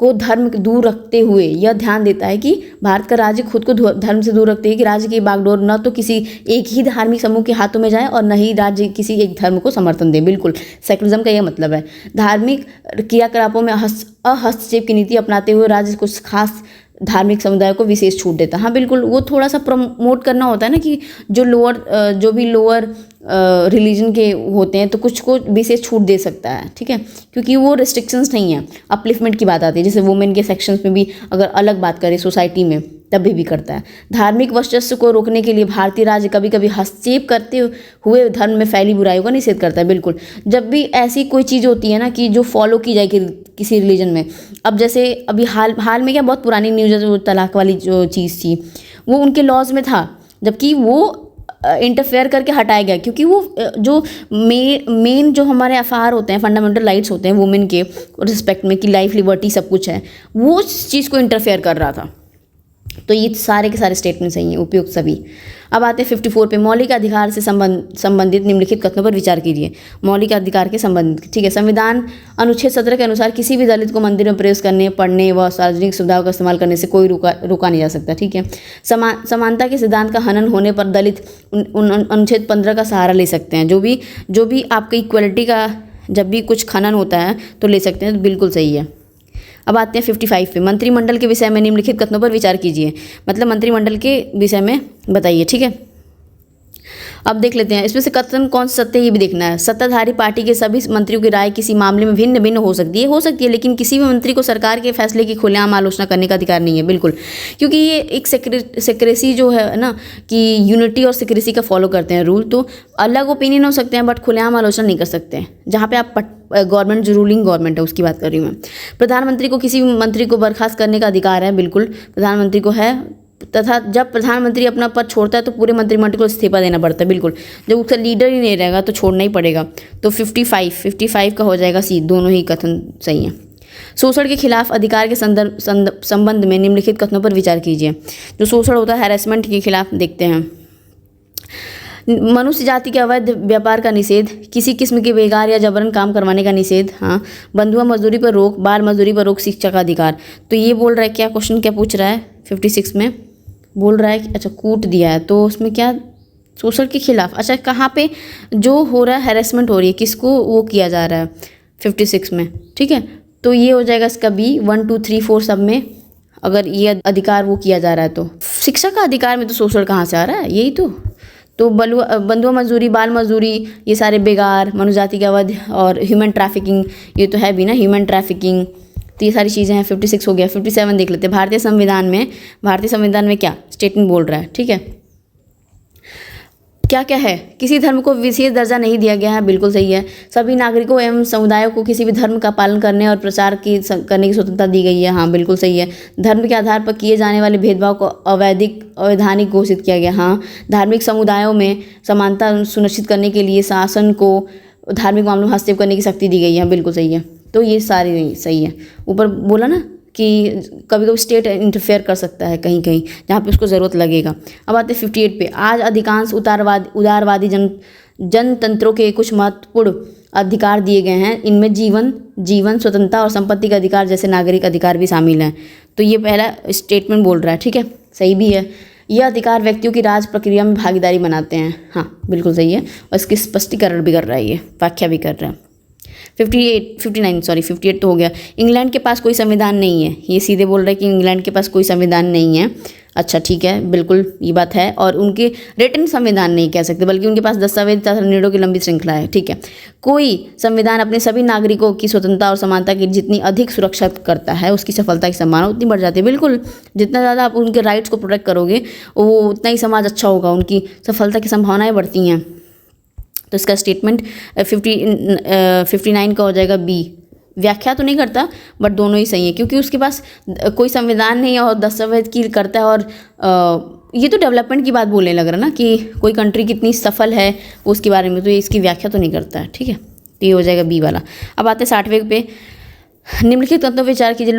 को धर्म दूर रखते हुए यह ध्यान देता है कि भारत का राज्य खुद को धर्म से दूर रखते हैं कि राज्य की बागडोर न तो किसी एक ही धार्मिक समूह के हाथों में जाए और न ही राज्य किसी एक धर्म को समर्थन दे। बिल्कुल, सेकुलरिज्म का यह मतलब है। धार्मिक क्रियाकलापों में हस्तक्षेप की नीति अपनाते हुए राज्य कुछ खास धार्मिक समुदाय को विशेष छूट देता है। हाँ बिल्कुल, वो थोड़ा सा प्रमोट करना होता है ना कि जो भी लोअर रिलीजन के होते हैं तो कुछ को विशेष छूट दे सकता है, ठीक है, क्योंकि वो रिस्ट्रिक्शंस नहीं है। अपलिफ्टमेंट की बात आती है, जैसे वुमेन के सेक्शंस में भी अगर अलग बात करें सोसाइटी में तभी भी करता है। धार्मिक वर्चस्व को रोकने के लिए भारतीय राज्य कभी कभी हस्तक्षेप करते हुए धर्म में फैली बुराइयों का निषेध करता है। बिल्कुल, जब भी ऐसी कोई चीज़ होती है ना कि जो फॉलो की जाए किसी रिलीजन में, अब जैसे अभी हाल में क्या, बहुत पुरानी न्यूज़ है, जो तलाक वाली जो चीज़ थी वो उनके लॉज में था, जबकि वो इंटरफेयर करके हटाया गया, क्योंकि वो जो मेन जो हमारे एफआर होते हैं, फंडामेंटल राइट्स होते हैं वुमेन के रिस्पेक्ट में कि लाइफ, लिबर्टी सब कुछ है, वो चीज़ को इंटरफेयर कर रहा था। तो ये सारे के सारे स्टेटमेंट सही हैं, उपयुक्त सभी। अब आते हैं 54 पे। मौलिक अधिकार से संबंधित निम्नलिखित कथनों पर विचार कीजिए। मौलिक अधिकार के संबंधित, ठीक है। संविधान अनुच्छेद 17 के अनुसार किसी भी दलित को मंदिर में प्रवेश करने, पढ़ने व सार्वजनिक सुविधाओं का इस्तेमाल करने से कोई रोका नहीं जा सकता, ठीक है। समानता के सिद्धांत का हनन होने पर दलित अनुच्छेद 15 का सहारा ले सकते हैं। जो भी आपकी इक्वलिटी का जब भी कुछ खनन होता है तो ले सकते हैं, तो बिल्कुल सही है। अब आते हैं 55 पे। मंत्रिमंडल के विषय में निम्नलिखित कथनों पर विचार कीजिए, मतलब मंत्रिमंडल के विषय में बताइए, ठीक है। अब देख लेते हैं इसमें से कथन कौन सा सत्य है, ये भी देखना है। सत्ताधारी पार्टी के सभी मंत्रियों की राय किसी मामले में भिन्न भिन्न हो सकती है, लेकिन किसी भी मंत्री को सरकार के फैसले की खुलेआम आलोचना करने का अधिकार नहीं है, बिल्कुल, क्योंकि ये एक सेक्रेसी जो है ना कि यूनिटी और सेक्रेसी का फॉलो करते हैं रूल, तो अलग ओपिनियन हो सकते हैं बट खुलेआम आलोचना नहीं कर सकते हैं। जहाँ पे आप गवर्नमेंट जो रूलिंग गवर्नमेंट है उसकी बात कर रही हूँ मैं। प्रधानमंत्री को किसी भी मंत्री को बर्खास्त करने का अधिकार है, बिल्कुल प्रधानमंत्री को है, तथा जब प्रधानमंत्री अपना पद छोड़ता है तो पूरे मंत्रिमंडल को इस्तीफा देना पड़ता है, बिल्कुल, जब उसका लीडर ही नहीं रहेगा तो छोड़ना ही पड़ेगा। तो 55 का हो जाएगा सी, दोनों ही कथन सही हैं। शोषण के खिलाफ अधिकार के संबंध में निम्नलिखित कथनों पर विचार कीजिए। जो शोषण होता है हैरेसमेंट के खिलाफ देखते हैं। मनुष्य जाति के अवैध व्यापार का निषेध, किसी किस्म के बेकार या जबरन काम करवाने का निषेध, हाँ, बंधुआ मजदूरी पर रोक, बाल मजदूरी पर रोक, शिक्षा का अधिकार। तो ये बोल रहा है क्या, क्वेश्चन क्या पूछ रहा है 56 में बोल रहा है कि अच्छा कूट दिया है, तो उसमें क्या शोषण के खिलाफ, अच्छा कहाँ पे जो हो रहा है हैरेसमेंट हो रही है, किसको वो किया जा रहा है 56 में, ठीक है, तो ये हो जाएगा इसका बी। 1 2 3 4 सब में अगर ये अधिकार वो किया जा रहा है तो शिक्षा का अधिकार में तो शोषण कहाँ से आ रहा है, यही तो बंधुआ मजदूरी, बाल मजदूरी, ये सारे बेगार, मनुष्य जाति के अवैध और ह्यूमन ट्रैफिकिंग, ये तो है भी ना ह्यूमन ट्रैफिकिंग, तो ये सारी चीज़ें हैं। 56 हो गया। 57 देख लेते हैं। भारतीय संविधान में क्या स्टेटमेंट बोल रहा है, ठीक है, क्या क्या है, किसी धर्म को विशेष दर्जा नहीं दिया गया है, बिल्कुल सही है। सभी नागरिकों एवं समुदायों को किसी भी धर्म का पालन करने और प्रचार करने की स्वतंत्रता दी गई है, हाँ बिल्कुल सही है। धर्म के आधार पर किए जाने वाले भेदभाव को अवैधानिक घोषित किया गया, हाँ। धार्मिक समुदायों में समानता सुनिश्चित करने के लिए शासन को धार्मिक मामलों में हस्तक्षेप करने की शक्ति दी गई है, बिल्कुल सही है। तो ये सारी सही है। ऊपर बोला ना कि कभी कभी स्टेट इंटरफेयर कर सकता है कहीं कहीं जहाँ पे उसको ज़रूरत लगेगा। अब आते हैं 58 पे। आज अधिकांश उदारवादी जनतंत्रों के कुछ महत्वपूर्ण अधिकार दिए गए हैं। इनमें जीवन स्वतंत्रता और संपत्ति का अधिकार जैसे नागरिक अधिकार भी शामिल हैं। तो ये पहला स्टेटमेंट बोल रहा है, ठीक है, सही भी है। यह अधिकार व्यक्तियों की राज प्रक्रिया में भागीदारी बनाते हैं, हाँ बिल्कुल सही है। और इसकी स्पष्टीकरण भी कर रहा है, ये व्याख्या भी कर रहा है। 58 तो हो गया। इंग्लैंड के पास कोई संविधान नहीं है, ये सीधे बोल रहा है कि इंग्लैंड के पास कोई संविधान नहीं है। अच्छा ठीक है, बिल्कुल ये बात है। और उनके रिटन संविधान नहीं कह सकते, बल्कि उनके पास दस्तावेज तथा निर्णयों की लंबी श्रृंखला है, ठीक है। कोई संविधान अपने सभी नागरिकों की स्वतंत्रता और समानता की जितनी अधिक सुरक्षा करता है, उसकी सफलता की संभावना उतनी बढ़ जाती है, बिल्कुल। जितना ज़्यादा आप उनके राइट्स को प्रोटेक्ट करोगे वो उतना ही समाज अच्छा होगा, उनकी सफलता की संभावनाएँ बढ़ती हैं। तो इसका स्टेटमेंट 59 का हो जाएगा बी। व्याख्या तो नहीं करता बट दोनों ही सही है, क्योंकि उसके पास कोई संविधान नहीं है और दस्तावेज की करता है। और ये तो डेवलपमेंट की बात बोलने लग रहा है ना कि कोई कंट्री कितनी सफल है उसके बारे में, तो ये इसकी व्याख्या तो नहीं करता है, ठीक है। तो ये हो जाएगा बी वाला। अब आते हैं 60वें पे। निम्नलिखित तत्व विचार कीजिए।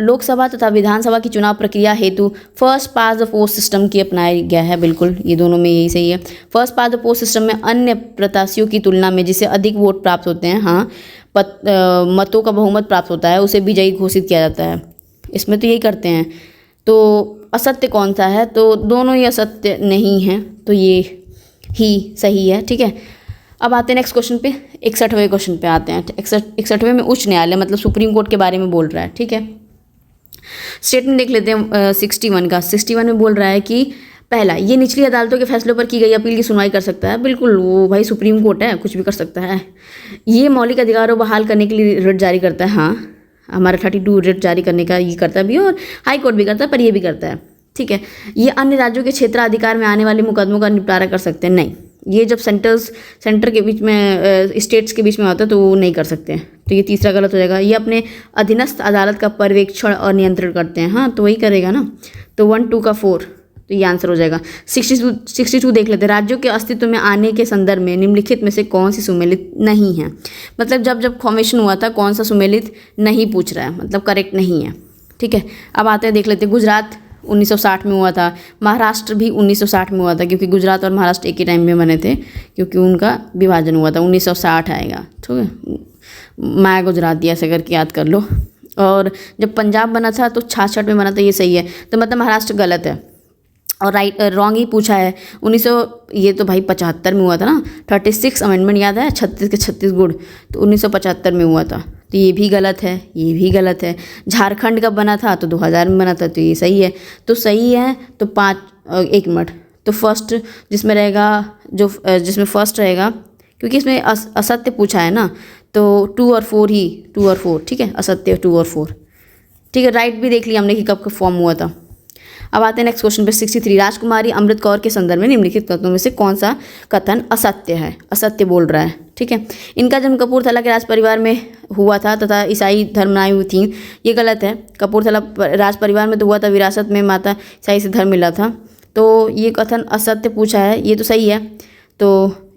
लोकसभा तथा विधानसभा की चुनाव प्रक्रिया हेतु first pass the post system की अपनाया गया है, बिल्कुल ये दोनों में यही सही है। First pass the post system में अन्य प्रत्याशियों की तुलना में जिसे अधिक वोट प्राप्त होते हैं, हाँ, मतों का बहुमत प्राप्त होता है, उसे विजयी घोषित किया जाता है। इसमें तो यही करते हैं। तो असत्य कौन सा है, तो दोनों ही असत्य नहीं हैं, तो ये ही सही है, ठीक है। अब आते हैं नेक्स्ट क्वेश्चन पे। 61वें क्वेश्चन पे आते हैं। 61वें में उच्च न्यायालय मतलब सुप्रीम कोर्ट के बारे में बोल रहा है, ठीक है। स्टेटमेंट देख लेते हैं 61 का। 61 में बोल रहा है कि पहला, ये निचली अदालतों के फैसलों पर की गई अपील की सुनवाई कर सकता है, बिल्कुल, वो भाई सुप्रीम कोर्ट है, कुछ भी कर सकता है। ये मौलिक अधिकारों को बहाल करने के लिए रिट जारी करता है, हाँ, हमारा 32 रिट जारी करने का ये करता भी है, और हाई कोर्ट भी करता है, पर ये भी करता है, ठीक है। ये अन्य राज्यों के क्षेत्राधिकार में आने वाले मुकदमों का निपटारा कर सकते हैं, नहीं। ये जब सेंटर के बीच में स्टेट्स के बीच में होता है तो वो नहीं कर सकते हैं, तो ये तीसरा गलत हो जाएगा। ये अपने अधीनस्थ अदालत का पर्यवेक्षण और नियंत्रण करते हैं, हाँ, तो वही करेगा ना। तो 1 2 का 4, तो ये आंसर हो जाएगा। 62 देख लेते हैं। राज्यों के अस्तित्व में आने के संदर्भ में निम्नलिखित में से कौन सी सुमेलित नहीं है, मतलब जब फॉर्मेशन हुआ था कौन सा सुमेलित नहीं पूछ रहा है, मतलब करेक्ट नहीं है, ठीक है। अब आते हैं देख लेते हैं। गुजरात 1960 में हुआ था, महाराष्ट्र भी 1960 में हुआ था, क्योंकि गुजरात और महाराष्ट्र एक ही टाइम में बने थे, क्योंकि उनका विभाजन हुआ था। 1960 आएगा, ठीक है। मैं गुजरात दिया ऐसे करके याद कर लो। और जब पंजाब बना था तो 66 में बना था, ये सही है। तो मतलब महाराष्ट्र गलत है और रॉन्ग ही पूछा है। 1900 ये तो भाई 75 में हुआ था ना, 36 अमेंडमेंट याद है, 36 के 36 गुण, तो 1975 में हुआ था, तो ये भी गलत है, ये भी गलत है। झारखंड कब बना था, तो 2000 में बना था, तो ये सही है। तो सही है तो 1 मिनट, तो फर्स्ट जिसमें रहेगा जो जिसमें फर्स्ट रहेगा, क्योंकि इसमें असत्य पूछा है ना, तो 2 और 4 ही, 2 और 4, ठीक है, असत्य 2 और 4, ठीक है। राइट भी देख लिया हमने कि कब कब फॉर्म हुआ था। अब आते हैं नेक्स्ट क्वेश्चन पे 63। राजकुमारी अमृत कौर के संदर्भ में निम्नलिखित कथनों में से कौन सा कथन असत्य है, असत्य बोल रहा है, ठीक है। इनका जन्म कपूरथला के राज परिवार में हुआ था तथा ईसाई धर्मनाएं हुई थी, ये गलत है। कपूरथला राज परिवार में तो हुआ था, विरासत में माता ईसाई से धर्म मिला था, तो ये कथन असत्य पूछा है, ये तो सही है। तो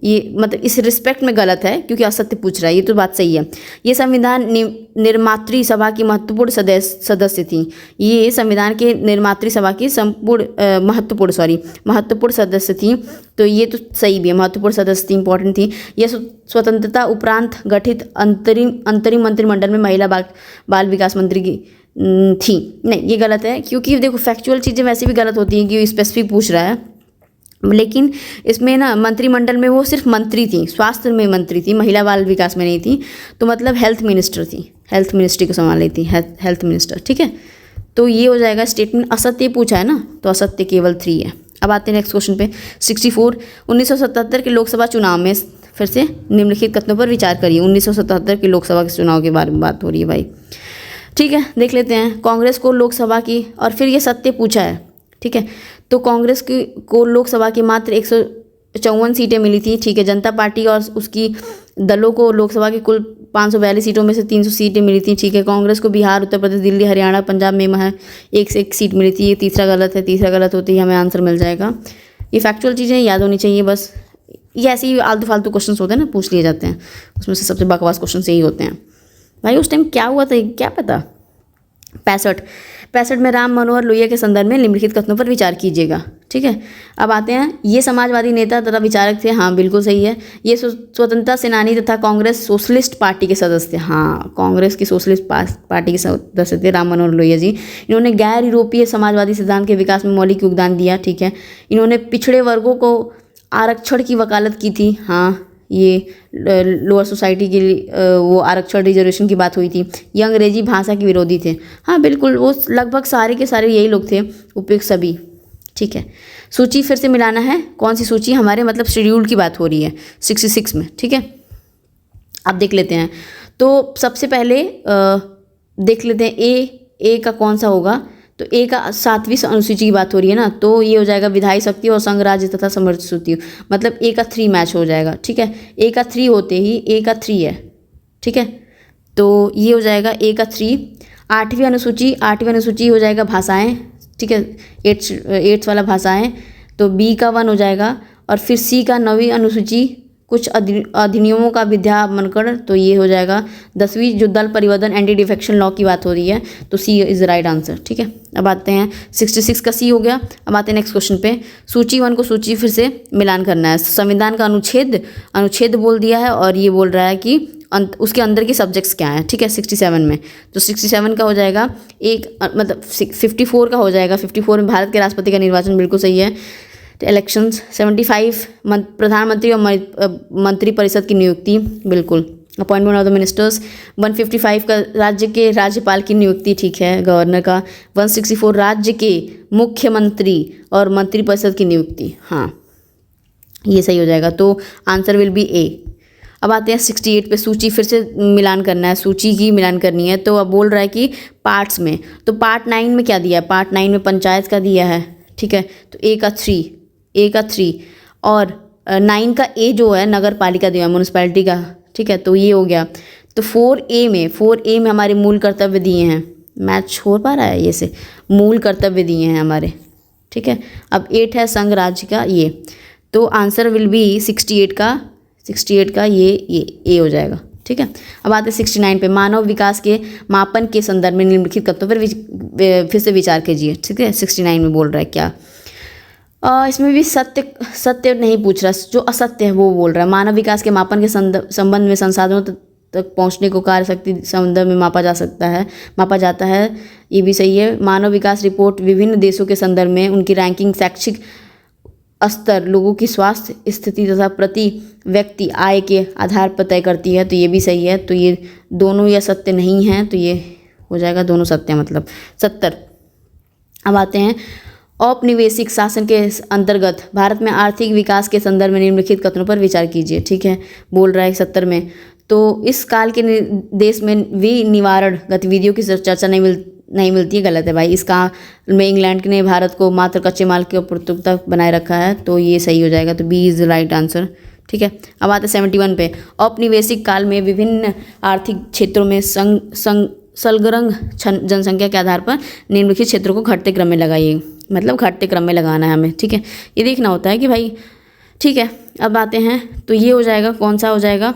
ये मतलब इस रिस्पेक्ट में गलत है क्योंकि असत्य पूछ रहा है, ये तो बात सही है। ये संविधान निर्मात्री सभा की महत्वपूर्ण सदस्य थी, ये संविधान के निर्मात्री सभा की महत्वपूर्ण सदस्य थी, तो ये तो सही भी है, महत्वपूर्ण सदस्य थी, इंपॉर्टेंट थी। यह स्वतंत्रता उपरांत गठित अंतरिम मंत्रिमंडल में महिला बाल विकास मंत्री की थी। नहीं, ये गलत है, क्योंकि देखो फैक्चुअल चीज़ें वैसे भी गलत होती हैं कि स्पेसिफिक पूछ रहा है, लेकिन इसमें ना मंत्रिमंडल में वो सिर्फ मंत्री थी, स्वास्थ्य में मंत्री थी, महिला बाल विकास में नहीं थी, तो मतलब हेल्थ मिनिस्टर थी, हेल्थ मिनिस्ट्री को संभाल रही थी, हेल्थ मिनिस्टर, ठीक है। तो ये हो जाएगा स्टेटमेंट, असत्य पूछा है ना, तो असत्य केवल 3 है। अब आते हैं नेक्स्ट क्वेश्चन पे 64। 1977 के लोकसभा चुनाव में फिर से निम्नलिखित कथनों पर विचार करिए। 1977 के लोकसभा के चुनाव के बारे में बात हो रही है भाई, ठीक है, देख लेते हैं। कांग्रेस को लोकसभा की, और फिर ये सत्य पूछा है, ठीक है, तो कांग्रेस को लोकसभा की मात्र 154 सीटें मिली थी, ठीक है। जनता पार्टी और उसकी दलों को लोकसभा की कुल 542 सीटों में से 300 सीटें मिली थी, ठीक है। कांग्रेस को बिहार, उत्तर प्रदेश, दिल्ली, हरियाणा, पंजाब में वहाँ 1 से 1 सीट मिली थी, ये तीसरा गलत है, तीसरा गलत होते ही हमें आंसर मिल जाएगा। ये फैक्चुअल चीज़ें याद होनी चाहिए बस, ये ऐसे ही आलतू फालतू क्वेश्चन होते हैं ना, पूछ लिए जाते हैं, उसमें से सबसे बकवास क्वेश्चन यही होते हैं भाई। उस टाइम क्या हुआ था क्या पता। 65 में राम मनोहर लोहिया के संदर्भ में निम्नलिखित कथनों पर विचार कीजिएगा, ठीक है। अब आते हैं, ये समाजवादी नेता तथा विचारक थे, हाँ बिल्कुल सही है। ये स्वतंत्रता सेनानी तथा कांग्रेस सोशलिस्ट पार्टी के सदस्य थे, हाँ कांग्रेस की सोशलिस्ट पार्टी के सदस्य थे राम मनोहर लोहिया जी। इन्होंने गैर यूरोपीय समाजवादी सिद्धांत के विकास में मौलिक योगदान दिया, ठीक है। इन्होंने पिछड़े वर्गों को आरक्षण की वकालत की थी, हाँ ये लोअर सोसाइटी के लिए वो आरक्षण रिजर्वेशन की बात हुई थी। ये अंग्रेजी भाषा के विरोधी थे, हाँ बिल्कुल, वो लगभग सारे के सारे यही लोग थे, उपयुक्त सभी, ठीक है। सूची फिर से मिलाना है, कौन सी सूची, हमारे मतलब शेड्यूल की बात हो रही है 66 में, ठीक है। अब देख लेते हैं, तो सबसे पहले देख लेते हैं ए का कौन सा होगा, तो ए का 7वीं अनुसूची की बात हो रही है ना, तो ये हो जाएगा विधायी शक्ति और संघ राज्य तथा समर्थित सूची, मतलब ए का 3 मैच हो जाएगा, ठीक है। ए का 3 होते ही ए का 3 है, ठीक है, तो ये हो जाएगा ए का 3। 8वीं अनुसूची हो जाएगा भाषाएं, ठीक है, 8th वाला भाषाएं, तो बी का 1 हो जाएगा। और फिर सी का 9वीं अनुसूची कुछ अधिनियमों का विद्यामंकन, तो ये हो जाएगा 10वीं, जो दल परिवर्तन एंटी डिफेक्शन लॉ की बात हो रही है, तो सी इज़ राइट आंसर, ठीक है। अब आते हैं 66 का सी हो गया। अब आते हैं नेक्स्ट क्वेश्चन पे, सूची 1 को सूची फिर से मिलान करना है। संविधान का अनुच्छेद बोल दिया है, और ये बोल रहा है कि उसके अंदर के सब्जेक्ट्स क्या हैं, ठीक है। 67 में, तो 67 का हो जाएगा एक, मतलब 54 का हो जाएगा, 54 में भारत के राष्ट्रपति का निर्वाचन, बिल्कुल सही है। इलेक्शंस 75 प्रधानमंत्री और मंत्री परिषद की नियुक्ति, बिल्कुल। अपॉइंटमेंट ऑफ द मिनिस्टर्स 155 का राज्य के राज्यपाल की नियुक्ति, ठीक है, गवर्नर का। 164 राज्य के मुख्यमंत्री और मंत्री परिषद की नियुक्ति, हाँ ये सही हो जाएगा, तो आंसर विल बी ए। अब आते हैं 68 पे, सूची फिर से मिलान करना है, सूची की मिलान करनी है। तो अब बोल रहा है कि पार्ट्स में, तो पार्ट 9 में क्या दिया है, पार्ट 9 में पंचायत का दिया है, ठीक है, तो ए का 3 और 9 का ए जो है नगर पालिका दिया है, म्यूनसिपैलिटी का, ठीक है, तो ये हो गया। तो 4A में हमारे मूल कर्तव्य दिए हैं, मैच हो पा रहा है, ये से मूल कर्तव्य दिए हैं हमारे, ठीक है। अब 8 है संघ राज्य का, ये तो आंसर विल बी 68 का ये ए हो जाएगा, ठीक है। अब आते हैं 69 पे, मानव विकास के मापन के संदर्भ में निम्नलिखित कथनों पर फिर से विचार कीजिए, ठीक है। 69 में बोल रहा है क्या, इसमें भी सत्य नहीं पूछ रहा, जो असत्य है वो बोल रहा है। मानव विकास के मापन के संबंध में संसाधनों तक पहुंचने को कार्य शक्ति संदर्भ में मापा जाता है, ये भी सही है। मानव विकास रिपोर्ट विभिन्न देशों के संदर्भ में उनकी रैंकिंग, शैक्षिक स्तर, लोगों की स्वास्थ्य स्थिति तथा प्रति व्यक्ति आय के आधार पर तय करती है, तो ये भी सही है। तो ये दोनों या सत्य नहीं हैं, तो ये हो जाएगा दोनों सत्य, मतलब 70। अब आते हैं औपनिवेशिक शासन के अंतर्गत भारत में आर्थिक विकास के संदर्भ में निम्नलिखित कथनों पर विचार कीजिए। ठीक है, बोल रहा है 70 में। तो इस काल के देश में विनिवारण गतिविधियों की चर्चा नहीं मिलती है, गलत है भाई। इस काल में इंग्लैंड ने भारत को मात्र कच्चे माल की उपलब्धता बनाए रखा है, तो ये सही हो जाएगा। तो B is the right answer. ठीक है, अब आते 71 पे। औपनिवेशिक काल में विभिन्न आर्थिक क्षेत्रों में संलग्न जनसंख्या के आधार पर निम्नलिखित क्षेत्रों को घटते क्रम में लगाइए, मतलब घटते क्रम में लगाना है हमें। ठीक है, ये देखना होता है कि भाई, ठीक है। अब आते हैं, तो ये हो जाएगा, कौन सा हो जाएगा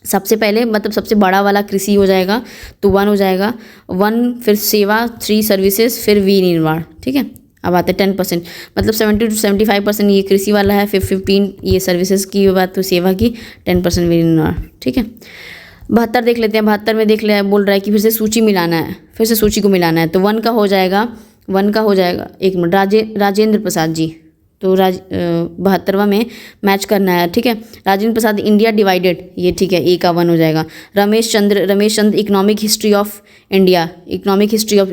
सबसे पहले, मतलब सबसे बड़ा वाला कृषि हो जाएगा, तो 1 हो जाएगा। 1, फिर सेवा, 3 सर्विसेज, फिर विनिर्माण। ठीक है, अब आते हैं 10%, मतलब 70 to 75% ये कृषि वाला है, फिर 15 ये सर्विसेज की बात, तो सेवा की, 10% विनिर्माण। ठीक है, 72 देख लेते हैं। 72 में देख ले, बोल रहा है कि फिर से सूची मिलाना है, फिर से सूची को मिलाना है। तो 1 का हो जाएगा, 1 का हो जाएगा, एक मिनट, राजेंद्र प्रसाद जी। तो 72वां में मैच करना है। ठीक है, राजेंद्र प्रसाद इंडिया डिवाइडेड, ये ठीक है, ए का 1 हो जाएगा। Ramesh Chandra economic history of India, economic history of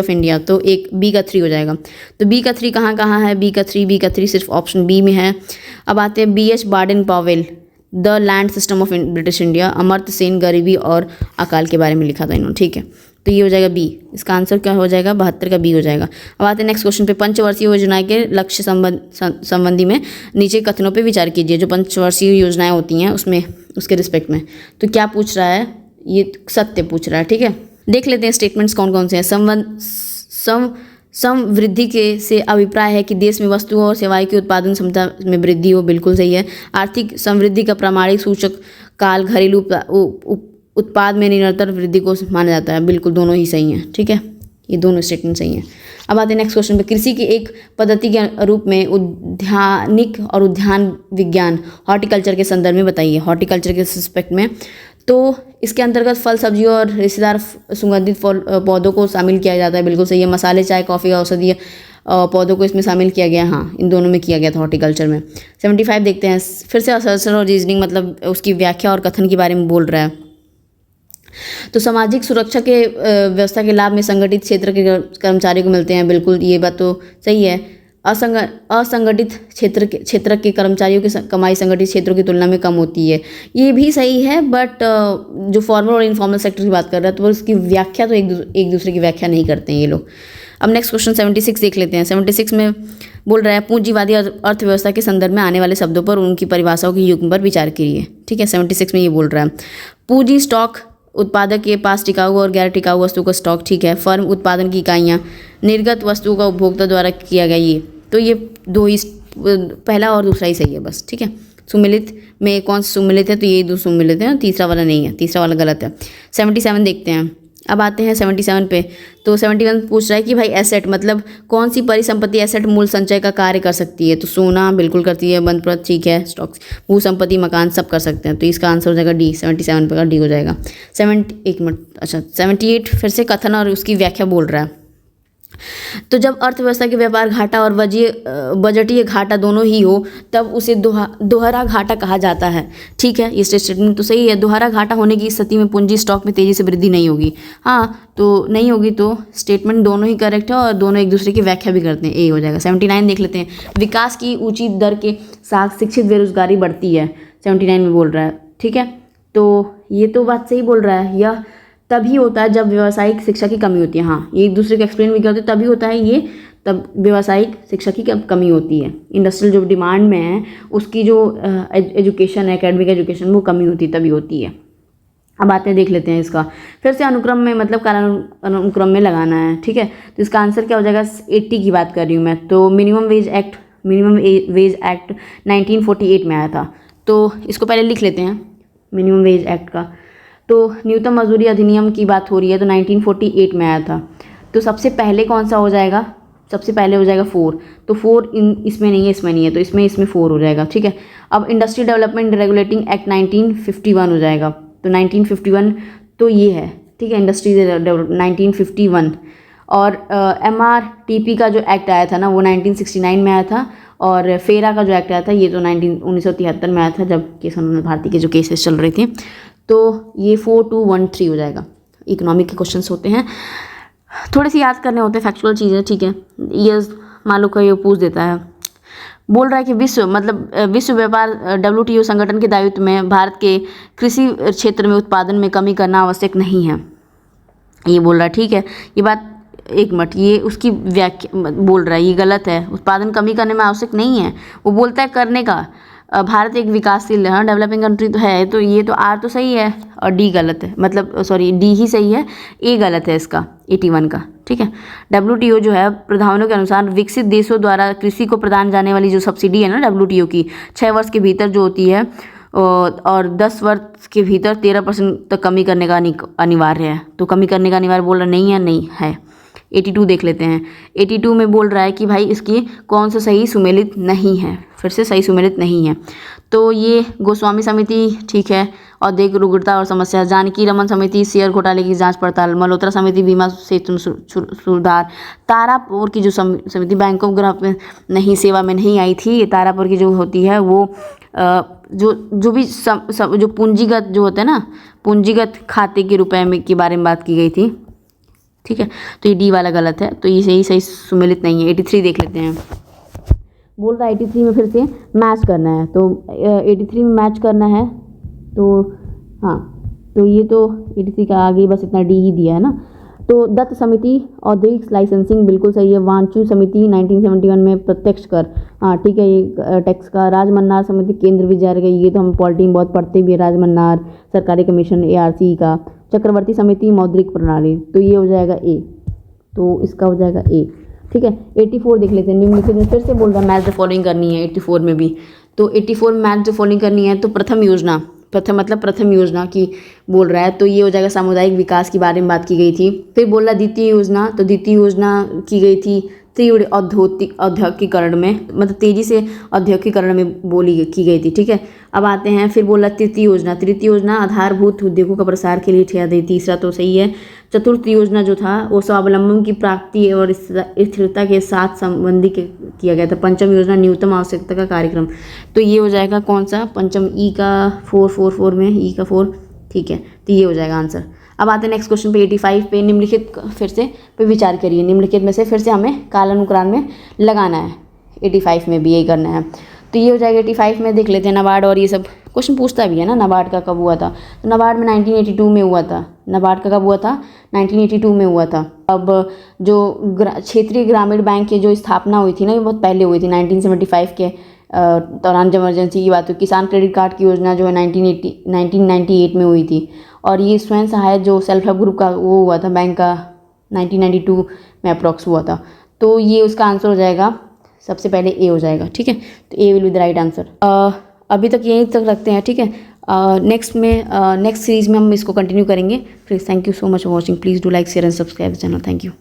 India, तो एक बी का 3 हो जाएगा। तो बी का 3 कहाँ है, बी का 3 सिर्फ ऑप्शन बी में है। अब आते हैं BH Baden Powell, the land system of British India, Amartya Sen, गरीबी और अकाल के बारे में लिखा था इन्होंने। ठीक है, तो ये हो जाएगा बी। इसका आंसर क्या हो जाएगा, 72 का बी हो जाएगा। अब आते हैं नेक्स्ट क्वेश्चन पे। पंचवर्षीय योजना के लक्ष्य संबंधी में नीचे कथनों पे विचार कीजिए। जो पंचवर्षीय योजनाएं होती हैं उसमें, उसके रिस्पेक्ट में, तो क्या पूछ रहा है, ये सत्य पूछ रहा है। ठीक है, देख लेते हैं स्टेटमेंट्स कौन कौन से हैं। समवृद्धि के से अभिप्राय है कि देश में वस्तुओं और सेवाओं की उत्पादन क्षमता में वृद्धि हो, बिल्कुल सही है। आर्थिक समृद्धि का प्रामाणिक सूचक काल घरेलू उत्पाद में निरंतर वृद्धि को माना जाता है, बिल्कुल दोनों ही सही हैं। ठीक है, ये दोनों स्टेटमेंट सही हैं। अब आते हैं नेक्स्ट क्वेश्चन पे। कृषि की एक पद्धति के रूप में उद्यानिक और उद्यान विज्ञान हॉर्टिकल्चर के संदर्भ में बताइए, हॉर्टिकल्चर के रिस्पेक्ट में। तो इसके अंतर्गत फल, सब्जियों और रेशेदार सुगंधित पौधों को शामिल किया जाता है, बिल्कुल सही है। मसाले, चाय, कॉफ़ी और औषधीय पौधों को इसमें शामिल किया गया, हाँ, इन दोनों में किया गया था हॉर्टिकल्चर में। 75 देखते हैं, फिर से असर्शन और रीजनिंग, मतलब उसकी व्याख्या और कथन के बारे में बोल रहा है। तो सामाजिक सुरक्षा के व्यवस्था के लाभ में संगठित क्षेत्र के कर्मचारियों को मिलते हैं, बिल्कुल ये बात तो सही है। असंगठित क्षेत्र के कर्मचारियों की कमाई संगठित क्षेत्रों की तुलना में कम होती है, ये भी सही है। बट जो फॉर्मल और इनफॉर्मल सेक्टर की बात कर रहा है, तो उसकी व्याख्या तो एक दूसरे की व्याख्या नहीं करते हैं ये लोग। अब नेक्स्ट क्वेश्चन 76 देख लेते हैं। 76 में बोल रहा है पूंजीवादी अर्थव्यवस्था के संदर्भ में आने वाले शब्दों पर उनकी परिभाषाओं की युग्म पर विचार कीजिए। ठीक है, 76 में ये बोल रहा है पूंजी स्टॉक, उत्पादक के पास टिकाऊ और गैर टिकाऊ वस्तु का स्टॉक। ठीक है, फर्म, उत्पादन की इकाइयाँ, निर्गत वस्तुओं का उपभोक्ता द्वारा किया गया, ये तो ये दो ही, पहला और दूसरा ही सही है बस। ठीक है, सुमिलित में कौन सा सुमिलित है, तो ये दो सुमिलित है, तीसरा वाला नहीं है, तीसरा वाला गलत है। 77 देखते हैं। अब आते हैं 77 पे। तो 71 पूछ रहा है कि भाई एसेट, मतलब कौन सी परिसंपत्ति एसेट मूल संचय का कार्य कर सकती है। तो सोना बिल्कुल करती है, बंद पत्र ठीक है, स्टॉक्स, भू संपत्ति, मकान सब कर सकते हैं। तो इसका आंसर हो जाएगा डी, 77 पे का डी हो जाएगा। 78 फिर से कथन और उसकी व्याख्या बोल रहा है। तो जब अर्थव्यवस्था के व्यापार घाटा और बजटीय घाटा दोनों ही हो, तब उसे दोहरा घाटा कहा जाता है। ठीक है, ये स्टेटमेंट तो सही है। दोहरा घाटा होने की स्थिति में पूंजी स्टॉक में तेजी से वृद्धि नहीं होगी। हाँ, तो नहीं होगी, तो स्टेटमेंट दोनों ही करेक्ट है और दोनों एक दूसरे की व्याख्या भी करते हैं, ए हो जाएगा। 79 देख लेते हैं। विकास की ऊंची दर के साथ शिक्षित बेरोजगारी बढ़ती है, 79 में बोल रहा है। ठीक है, तो ये तो बात सही बोल रहा है। यह तभी होता है जब व्यावसायिक शिक्षा की कमी होती है। हाँ, ये एक दूसरे को एक्सप्लेन भी करते हैं, तभी होता है ये, तब व्यावसायिक शिक्षा की कमी होती है। इंडस्ट्रियल जो डिमांड में है उसकी जो एजुकेशन है, एकेडमिक एजुकेशन, वो कमी होती है, तभी होती है। अब आते हैं, देख लेते हैं इसका फिर से अनुक्रम में, मतलब कालानुक्रम में लगाना है। ठीक है, तो इसका आंसर क्या हो जाएगा, 80 की बात कर रही हूँ मैं। तो मिनिमम वेज एक्ट 1948 में आया था, तो इसको पहले लिख लेते हैं मिनिमम वेज एक्ट का। तो न्यूनतम मजदूरी अधिनियम की बात हो रही है, तो 1948 में आया था। तो सबसे पहले कौन सा हो जाएगा, सबसे पहले हो जाएगा 4। तो 4 इसमें नहीं है, इसमें नहीं है, तो इसमें 4 हो जाएगा। ठीक है, अब इंडस्ट्री डेवलपमेंट रेगुलेटिंग एक्ट 1951 हो जाएगा। तो 1951 तो ये है। ठीक है, इंडस्ट्री 1951। और MRTP का जो एक्ट आया था ना, वो 1969 में आया था। और फेरा का जो एक्ट आया था, ये तो 1973 में आया था, जब केशव भारती के जो केसेस चल रहे थे। तो ये 4213 हो जाएगा। इकोनॉमिक के क्वेश्चंस होते हैं। थोड़े से याद करने होते हैं फैक्चुअल चीज़ें, ठीक है। ईयर्स मान लो कोई पूछ देता है, बोल रहा है कि विश्व व्यापार WTO संगठन के दायित्व में भारत के कृषि क्षेत्र में उत्पादन में कमी करना आवश्यक नहीं है, ये बोल रहा है, ठीक है। ये बात एक मिनट, ये उसकी व्याख्या बोल रहा है, ये गलत है। उत्पादन कमी करने में आवश्यक नहीं है, वो बोलता है करने का। भारत एक विकासशील है, हाँ डेवलपिंग कंट्री तो है, तो ये तो आर तो सही है और डी गलत है, मतलब सॉरी डी ही सही है, ए गलत है इसका 81 का, ठीक है। WTO जो है प्रावधानों के अनुसार विकसित देशों द्वारा कृषि को प्रदान जाने वाली जो सब्सिडी है ना WTO की 6 वर्ष के भीतर जो होती है और 10 वर्ष के भीतर 13% तक कमी करने का अनिवार्य है। तो कमी करने का अनिवार्य बोल रहा नहीं है, नहीं है। 82 देख लेते हैं। 82 में बोल रहा है कि भाई इसकी कौन सा सही सुमेलित नहीं है, फिर से सही सुमेलित नहीं है। तो ये गोस्वामी समिति, ठीक है, औद्योगिक रुग्णता और समस्या, जानकी रमन समिति शेयर घोटाले की जांच पड़ताल, मल्होत्रा समिति बीमा सेतु सुधार, तारापुर की जो समिति बैंक ऑफ ग्राहक नहीं सेवा में नहीं आई थी, ये तारापुर की जो होती है वो जो भी जो पूंजीगत जो होता है ना, पूंजीगत खाते के रुपए में के बारे में बात की गई थी, ठीक है। तो ये डी वाला गलत है, तो ये सही सुमेलित नहीं है। 83 देख लेते हैं। बोल रहा है 83 में फिर से मैच करना है, तो 83 में मैच करना है, तो हाँ, तो ये तो 83 का आगे बस इतना डी ही दिया है ना। तो दत्त समिति औद्योगिक लाइसेंसिंग बिल्कुल सही है। वांचू समिति 1971 में प्रत्यक्ष कर, हाँ ठीक है, ये टैक्स का। राजमन्नार समिति केंद्र विचार का, ये तो हम पॉलिटी में बहुत पढ़ते भी है, राजमन्नार सरकारी कमीशन ARC का। चक्रवर्ती समिति मौद्रिक प्रणाली, तो ये हो जाएगा ए, तो इसका हो जाएगा ए, ठीक है। 84 देख लेते हैं। निम्नलिखित में फिर से बोल रहा है मैच द फॉलोइंग करनी है 84 में भी। तो 84 में मैच द फॉलोइंग करनी है, तो प्रथम योजना, प्रथम मतलब प्रथम योजना की बोल रहा है, तो ये हो जाएगा सामुदायिक विकास के बारे में बात की गई थी। फिर बोल रहा द्वितीय योजना, तो द्वितीय योजना की गई थी तीव्र औद्योगिकीकरण में, मतलब तेजी से औद्योगिकीकरण में की गई थी, ठीक है। अब आते हैं, फिर बोला तृतीय योजना। तृतीय योजना आधारभूत उद्योगों का प्रसार के लिए ठेका दी, तीसरा तो सही है। चतुर्थ योजना जो था वो स्वावलंबन की प्राप्ति और स्थिरता के साथ संबंधित किया गया था। पंचम योजना न्यूनतम आवश्यकता का कार्यक्रम, तो ये हो जाएगा कौन सा, पंचम ई का 444 में ई का 4, ठीक है, तो ये हो जाएगा आंसर। अब आते हैं नेक्स्ट क्वेश्चन पे 85 पे। निम्नलिखित फिर से पे विचार करिए, निम्नलिखित में से फिर से हमें कालानुक्रम में लगाना है, 85 में भी यही करना है। तो ये हो जाएगा 85 में। देख लेते हैं नाबार्ड, और ये सब क्वेश्चन पूछता भी है ना, नाबार्ड का कब हुआ था, तो नाबार्ड में 1982 में हुआ था। नाबार्ड का कब हुआ था, 1982 में हुआ था। अब जो क्षेत्रीय ग्रामीण बैंक की जो स्थापना हुई थी ना, ये बहुत पहले हुई थी, 1975 के दौरान जब इमरजेंसी की बात हुई। किसान क्रेडिट कार्ड की योजना जो है 1998 में हुई थी। और ये स्वयं सहायक जो सेल्फ हेल्प ग्रुप का वो हुआ था बैंक का 1992 में अप्रॉक्स हुआ था। तो ये उसका आंसर हो जाएगा, सबसे पहले ए हो जाएगा, ठीक है। तो A will be the right answer. अभी तक यहीं तक रखते हैं, ठीक है। नेक्स्ट सीरीज़ में हम इसको कंटिन्यू करेंगे। Please thank you so much for watching. Please do like share and subscribe the channel. Thank you.